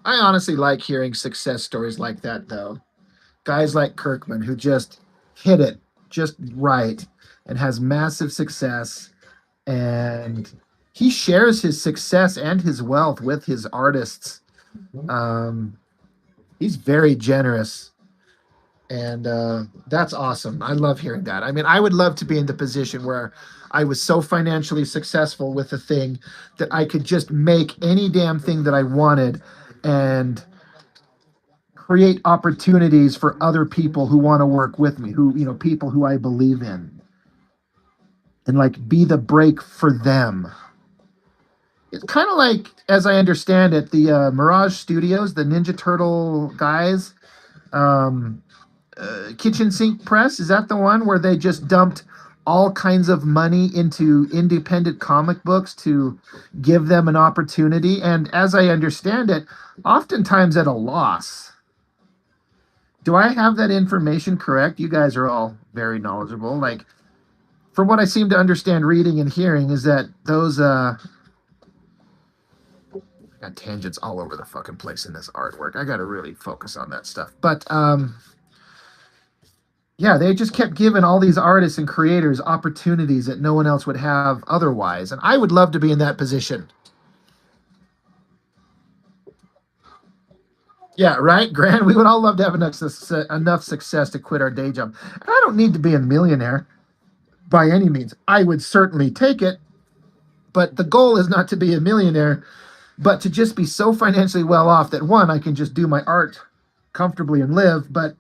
I honestly like hearing success stories like that, though. Guys like Kirkman who just hit it just right and has massive success, and he shares his success and his wealth with his artists. He's very generous, and that's awesome. I love hearing that. I mean, I would love to be in the position where I was so financially successful with a thing that I could just make any damn thing that I wanted and create opportunities for other people who want to work with me, people who I believe in, and like be the break for them. It's kind of like, as I understand it, the Mirage Studios, the Ninja Turtle guys, um, Kitchen Sink Press, is that the one where they just dumped all kinds of money into independent comic books to give them an opportunity? And as I understand it, oftentimes at a loss. Do I have that information correct? You guys are all very knowledgeable. Like, from what I seem to understand reading and hearing is that those got tangents all over the fucking place in this artwork. I got to really focus on that stuff. But yeah, they just kept giving all these artists and creators opportunities that no one else would have otherwise. And I would love to be in that position. Yeah, right, Grant? We would all love to have enough success to quit our day job. And I don't need to be a millionaire by any means. I would certainly take it. But the goal is not to be a millionaire, but to just be so financially well off that, one, I can just do my art comfortably and live. But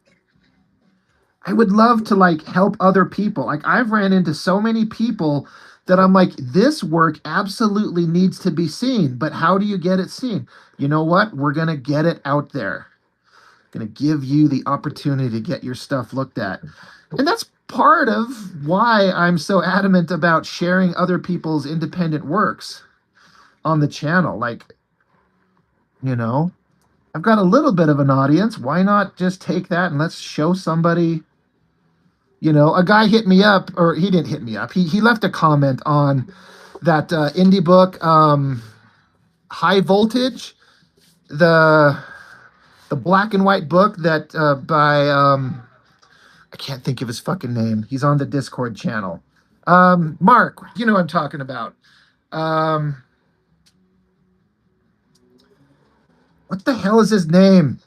I would love to like help other people. Like, I've ran into so many people that I'm like, this work absolutely needs to be seen, but how do you get it seen? You know what? We're going to get it out there. Going to give you the opportunity to get your stuff looked at. And that's part of why I'm so adamant about sharing other people's independent works on the channel. Like, I've got a little bit of an audience. Why not just take that and let's show somebody You know, a guy hit me up, or he didn't hit me up. He left a comment on that indie book, High Voltage, the black and white book that by I can't think of his fucking name. He's on the Discord channel. Mark, you know what I'm talking about. What the hell is his name?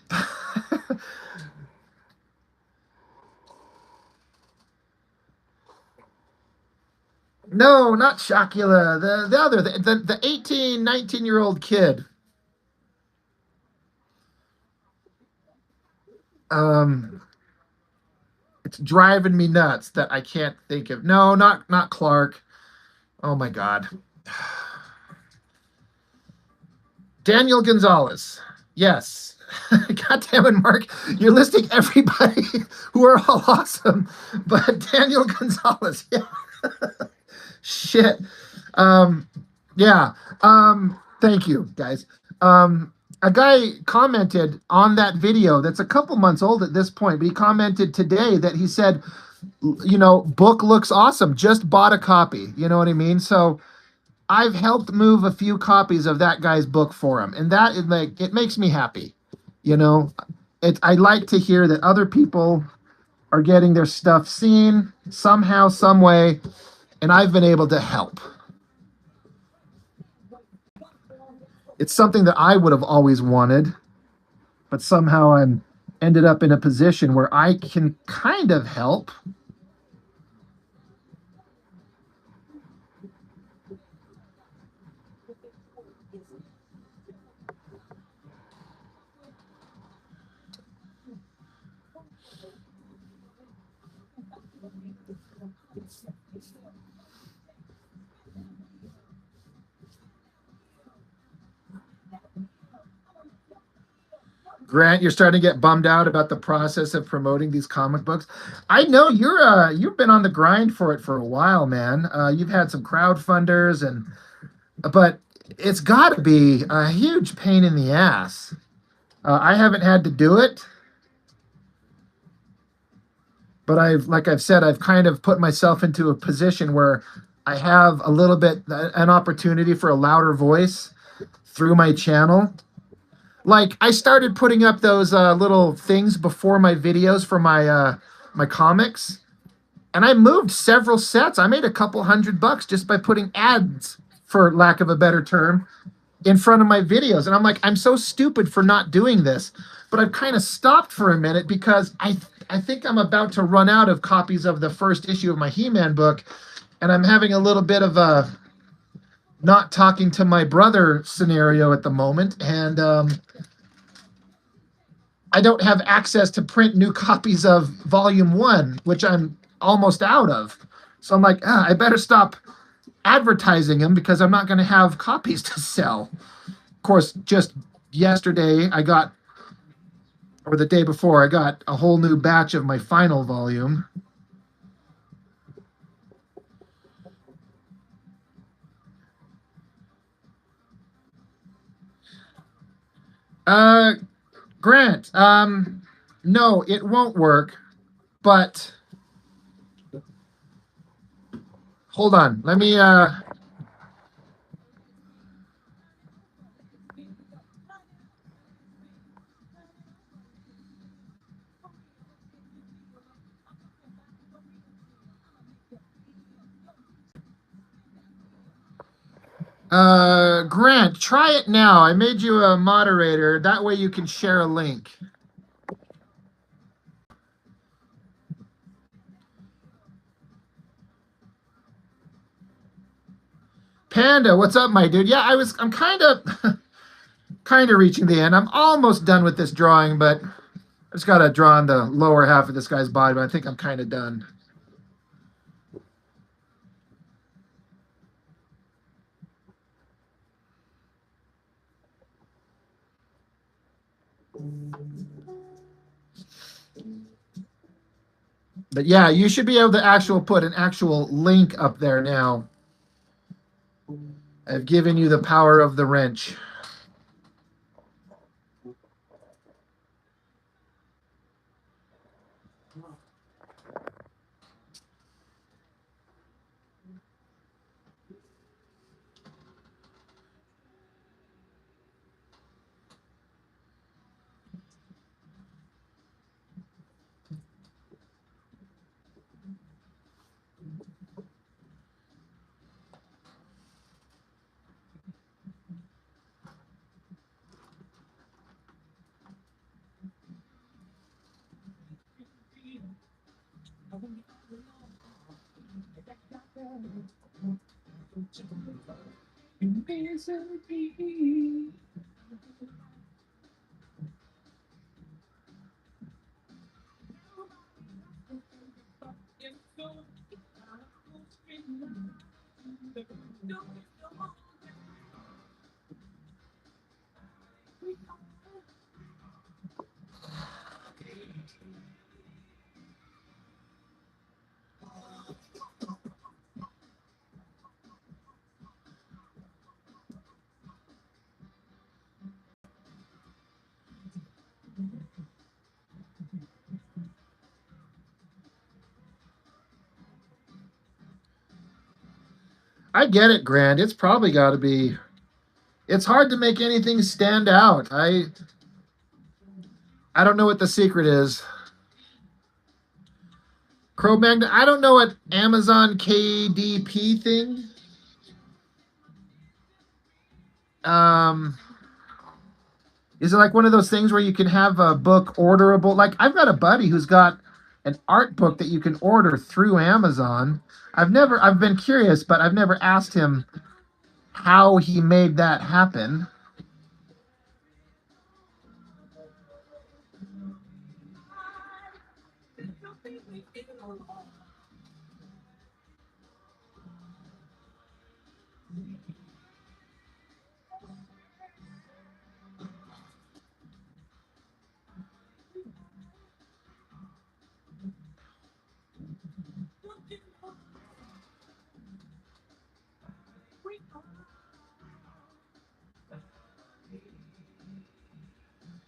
No, not Shakula. The other, the 18, 19-year-old kid. It's driving me nuts that I can't think of. No, not Clark. Oh my God. Daniel Gonzalez. Yes. God damn it, Mark. You're listing everybody who are all awesome, but Daniel Gonzalez. Yeah. Shit. Um, yeah. Thank you, guys. A guy commented on that video that's a couple months old at this point, but he commented today that he said, you know, book looks awesome. Just bought a copy. You know what I mean? So I've helped move a few copies of that guy's book for him, and that is like, it makes me happy. You know, I like to hear that other people are getting their stuff seen somehow, some way, and I've been able to help. It's something that I would have always wanted, but somehow I'm ended up in a position where I can kind of help. Grant, you're starting to get bummed out about the process of promoting these comic books. I know you've been on the grind for it for a while, man. You've had some crowdfunders, but it's got to be a huge pain in the ass. I haven't had to do it, but like I've said, I've kind of put myself into a position where I have a little bit an opportunity for a louder voice through my channel. Like I started putting up those little things before my videos for my comics, and I moved several sets. I made a couple $100 just by putting ads, for lack of a better term, in front of my videos. And I'm like, I'm so stupid for not doing this, but I've kind of stopped for a minute because I think I'm about to run out of copies of the first issue of my He-Man book, and I'm having a little bit of a not talking to my brother scenario at the moment, and I don't have access to print new copies of Volume 1, which I'm almost out of. So I'm like, I better stop advertising them because I'm not going to have copies to sell. Of course, just yesterday or the day before, I got a whole new batch of my final volume. Grant, no, it won't work, but hold on. Let me Grant, try it now. I made you a moderator. That way you can share a link. Panda, what's up, my dude? Yeah, I'm kind of reaching the end. I'm almost done with this drawing, but I just got to draw on the lower half of this guy's body, but I think I'm kind of done. But yeah, you should be able to put an actual link up there now. I've given you the power of the wrench. I get it, Grant. It's probably got to be. It's hard to make anything stand out. I don't know what the secret is. Cro-Magnon. I don't know what Amazon KDP thing. Um, is it like one of those things where you can have a book orderable? Like I've got a buddy who's got an art book that you can order through Amazon. I've been curious, but I've never asked him how he made that happen.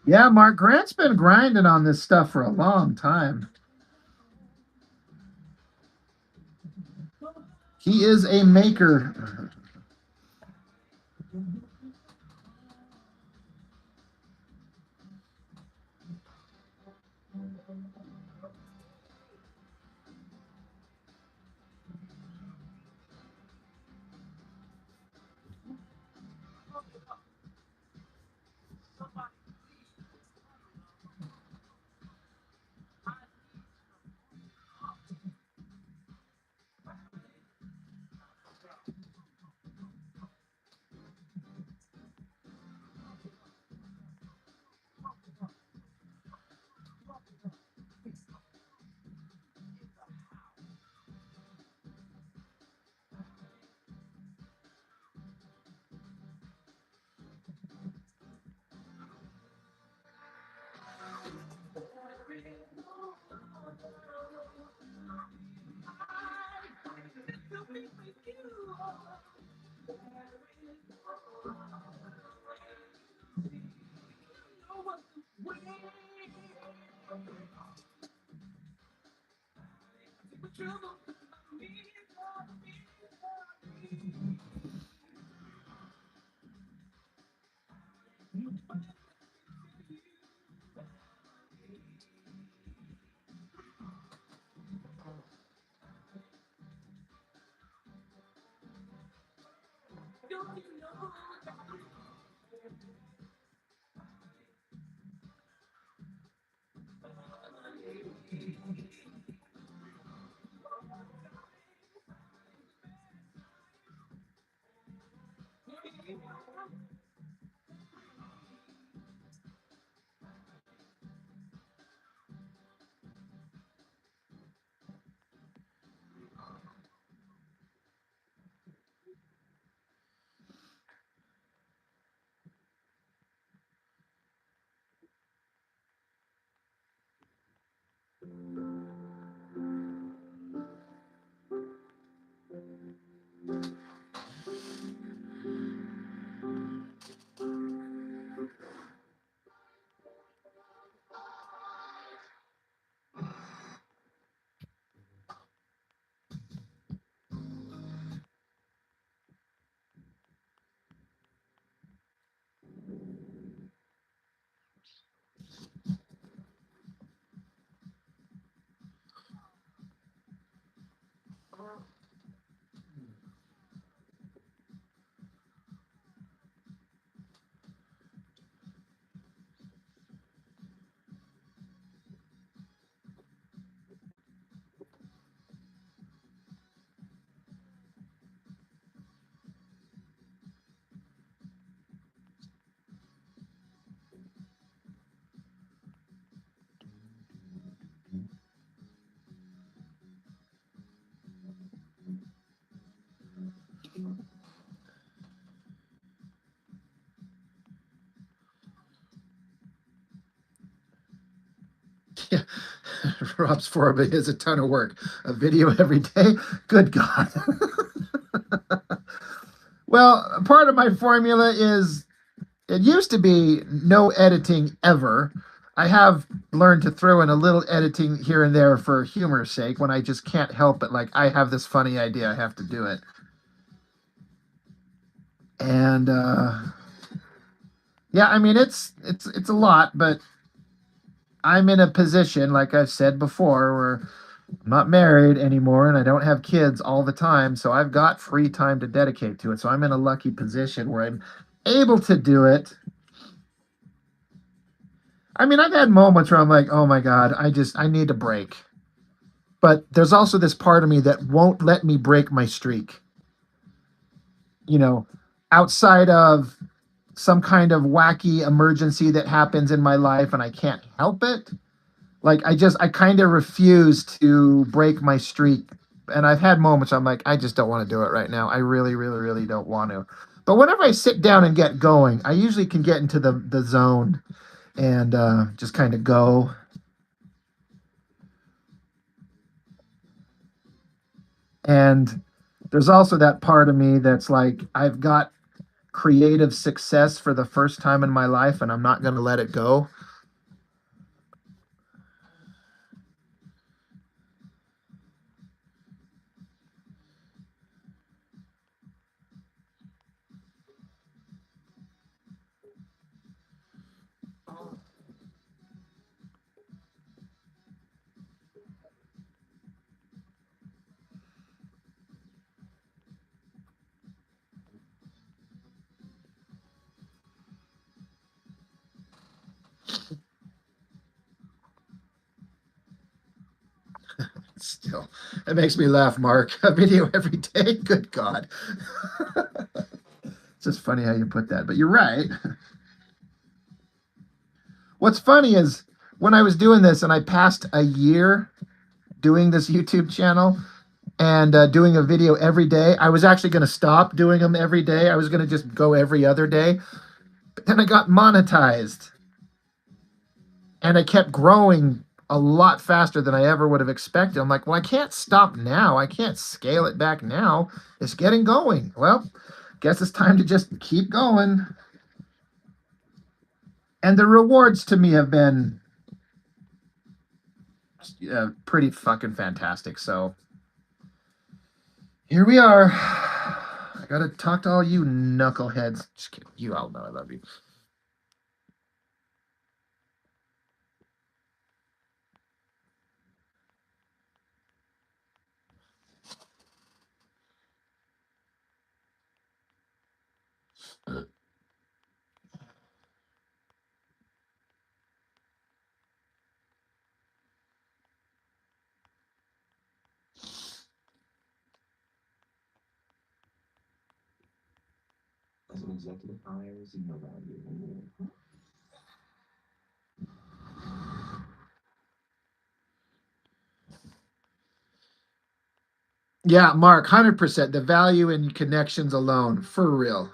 Yeah, Mark Grant's been grinding on this stuff for a long time. He is a maker. Rob's formula is a ton of work. A video every day. Good God. Well, part of my formula is it used to be no editing ever. I have learned to throw in a little editing here and there for humor's sake when I just can't help it. Like, I have this funny idea, I have to do it. And yeah, I mean it's a lot, but I'm in a position, like I've said before, where I'm not married anymore and I don't have kids all the time, so I've got free time to dedicate to it. So I'm in a lucky position where I'm able to do it. I mean, I've had moments where I'm like, oh my God, I need a break. But there's also this part of me that won't let me break my streak. You know, outside of some kind of wacky emergency that happens in my life and I can't help it. Like, I kind of refuse to break my streak. And I've had moments I'm like, I just don't want to do it right now. I really, really, really don't want to. But whenever I sit down and get going, I usually can get into the zone and just kind of go. And there's also that part of me that's like, I've got creative success for the first time in my life and I'm not going to let it go. Still, it makes me laugh, Mark. A video every day. Good God. It's just funny how you put that, but you're right. What's funny is when I was doing this and I passed a year doing this YouTube channel and doing a video every day, I was actually going to stop doing them every day. I was going to just go every other day. But then I got monetized and I kept growing a lot faster than I ever would have expected. I'm like, well, I can't stop now. I can't scale it back now. It's getting going. Well, guess it's time to just keep going. And the rewards to me have been pretty fucking fantastic. So here we are. I gotta talk to all you knuckleheads. Just kidding. You all know I love you. As an executive hires, you know value. Yeah, Mark, 100%. The value in connections alone, for real.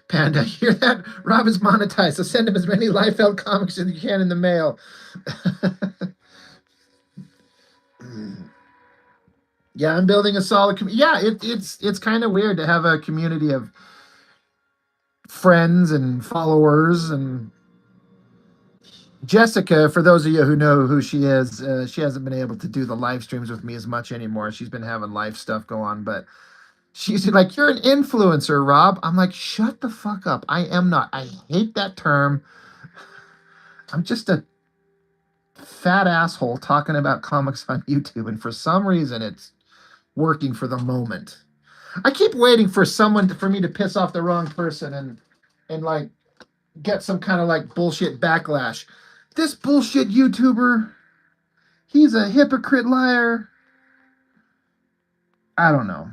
Panda, hear that? Rob is monetized, so send him as many Liefeld comics as you can in the mail. Yeah, I'm building a solid community. Yeah, it's kind of weird to have a community of friends and followers. And Jessica, for those of you who know who she is, she hasn't been able to do the live streams with me as much anymore. She's been having life stuff go on, but she's like, "You're an influencer, Rob." I'm like, "Shut the fuck up. I am not. I hate that term. I'm just a fat asshole talking about comics on YouTube, and for some reason it's working for the moment. I keep waiting for for me to piss off the wrong person and like get some kind of like bullshit backlash. This bullshit YouTuber, he's a hypocrite liar. I don't know.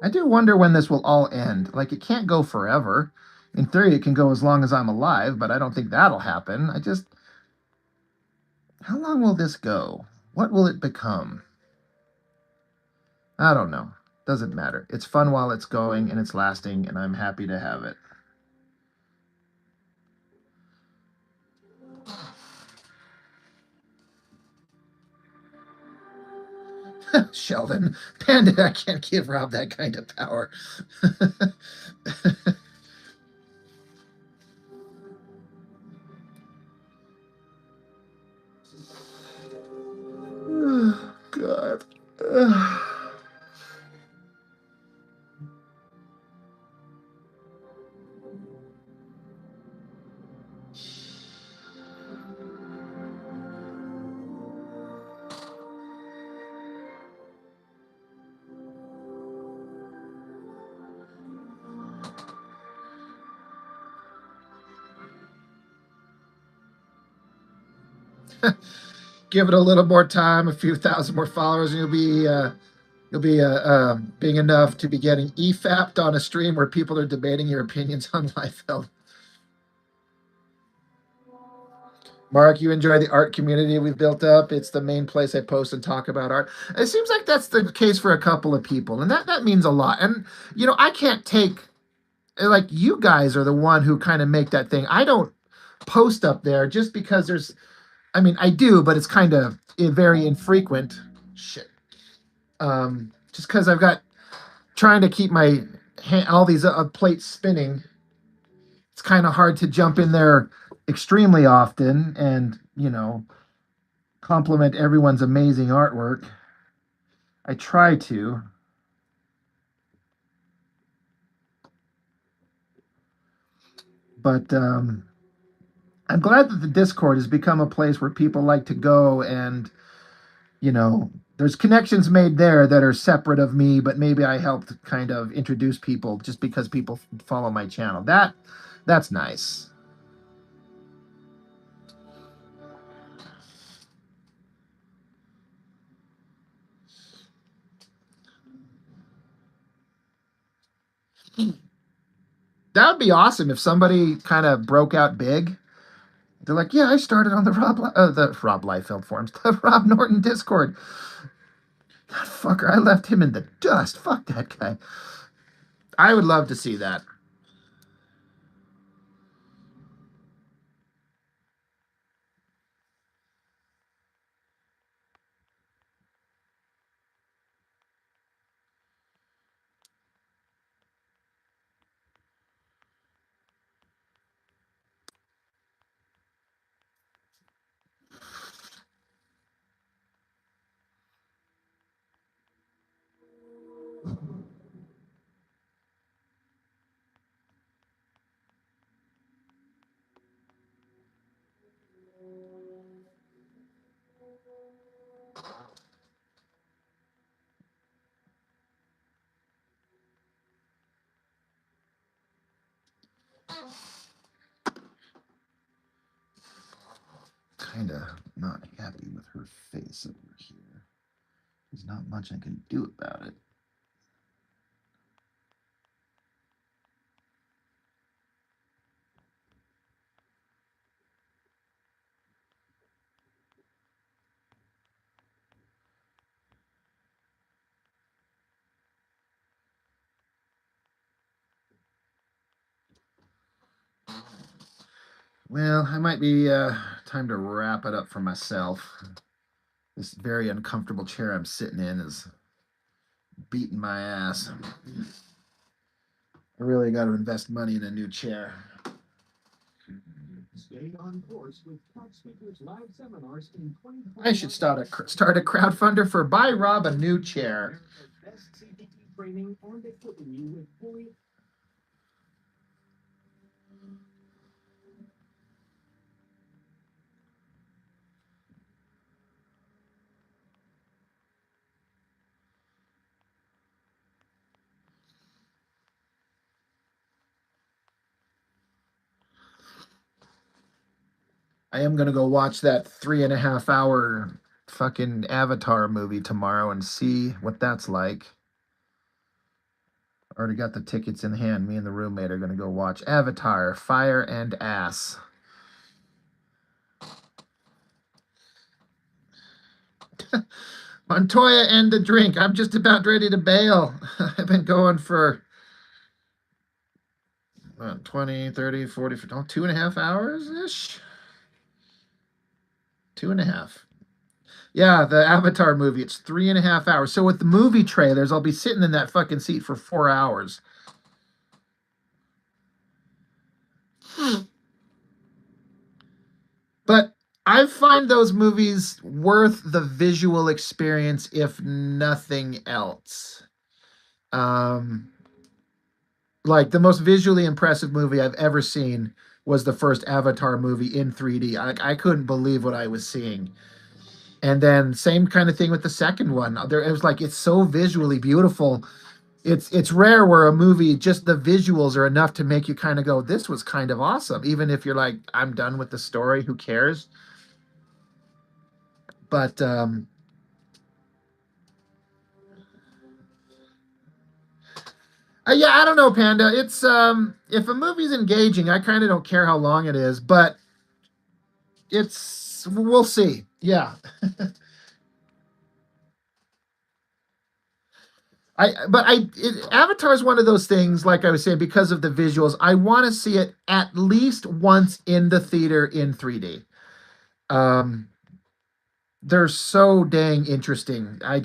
I do wonder when this will all end. Like, it can't go forever. In theory, it can go as long as I'm alive, but I don't think that'll happen. How long will this go? What will it become? I don't know. Doesn't matter. It's fun while it's going and it's lasting, and I'm happy to have it. Sheldon, Panda, I can't give Rob that kind of power. God. Give it a little more time, a few thousand more followers, and you'll be being enough to be getting EFAP'd on a stream where people are debating your opinions on Liefeld. Mark, you enjoy the art community we've built up. It's the main place I post and talk about art. It seems like that's the case for a couple of people, and that means a lot. And I can't take, like, you guys are the one who kind of make that thing. I don't post up there just because I do, but it's kind of very infrequent. Shit. Just because I've got trying to keep my all these plates spinning. It's kind of hard to jump in there extremely often and compliment everyone's amazing artwork. I try to. But I'm glad that the Discord has become a place where people like to go and, there's connections made there that are separate of me, but maybe I helped kind of introduce people just because people follow my channel. That's nice. That would be awesome if somebody kind of broke out big. They're like, yeah, I started on the Rob Liefeld forums, the Rob Norton Discord. God, fucker, I left him in the dust. Fuck that guy. I would love to see that. Kind of not happy with her face over here. There's not much I can do about it. Well, I might be time to wrap it up for myself. This very uncomfortable chair I'm sitting in is beating my ass. I really got to invest money in a new chair. Stay on course with Top Speakers live seminars in 2021. I should start a crowdfunder for buy Rob a new chair. Best CPT training and equipping you with fully. I am gonna go watch that 3.5 hour fucking Avatar movie tomorrow and see what that's like. Already got the tickets in hand. Me and the roommate are gonna go watch Avatar: Fire and Ass. Montoya and the drink. I'm just about ready to bail. I've been going for 20, 30, 40, 2.5 hours ish. 2.5. Yeah, the Avatar movie. It's 3.5 hours. So with the movie trailers, I'll be sitting in that fucking seat for 4 hours. But I find those movies worth the visual experience, if nothing else. Like the most visually impressive movie I've ever seen was the first Avatar movie in 3D. I couldn't believe what I was seeing. And then same kind of thing with the second one. There, it was like it's so visually beautiful. It's rare where a movie just the visuals are enough to make you kind of go, "This was kind of awesome," even if you're like, "I'm done with the story. Who cares?" But yeah, I don't know, Panda. It's if a movie's engaging, I kind of don't care how long it is, but it's we'll see. Yeah. Avatar is one of those things, like I was saying, because of the visuals, I want to see it at least once in the theater in 3D. They're so dang interesting. I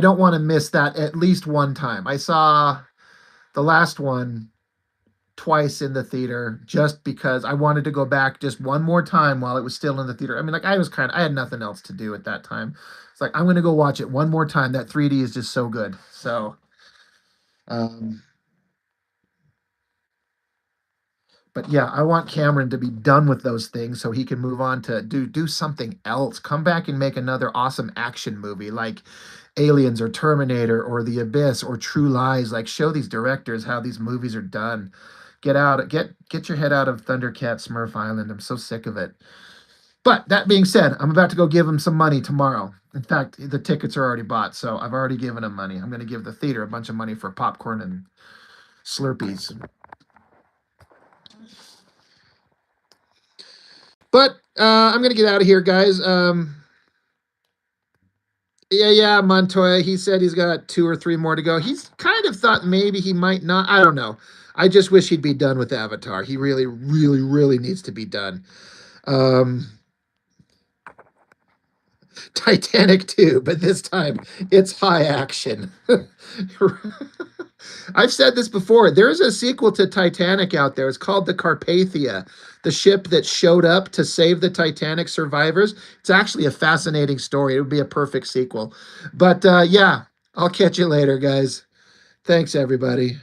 don't want to miss that at least one time. I saw the last one twice in the theater just because I wanted to go back just one more time while it was still in the theater. I mean, like I had nothing else to do at that time. It's like I'm gonna go watch it one more time. That 3D is just so good. So but yeah, I want Cameron to be done with those things so he can move on to do something else. Come back and make another awesome action movie like Aliens or Terminator or The Abyss or True Lies. Like show these directors how these movies are done. Get your head out of Thundercat Smurf Island. I'm so sick of it. But that being said, I'm about to go give him some money tomorrow. In fact, the tickets are already bought, so I've already given him money. I'm going to give the theater a bunch of money for popcorn and Slurpees. But I'm going to get out of here, guys. Yeah, Montoya. He said he's got 2 or 3 more to go. He's kind of thought maybe he might not. I don't know. I just wish he'd be done with Avatar. He really, really, really needs to be done. Titanic 2, but this time it's high action. I've said this before. There's a sequel to Titanic out there. It's called the Carpathia, the ship that showed up to save the Titanic survivors. It's actually a fascinating story. It would be a perfect sequel. But yeah, I'll catch you later, guys. Thanks, everybody.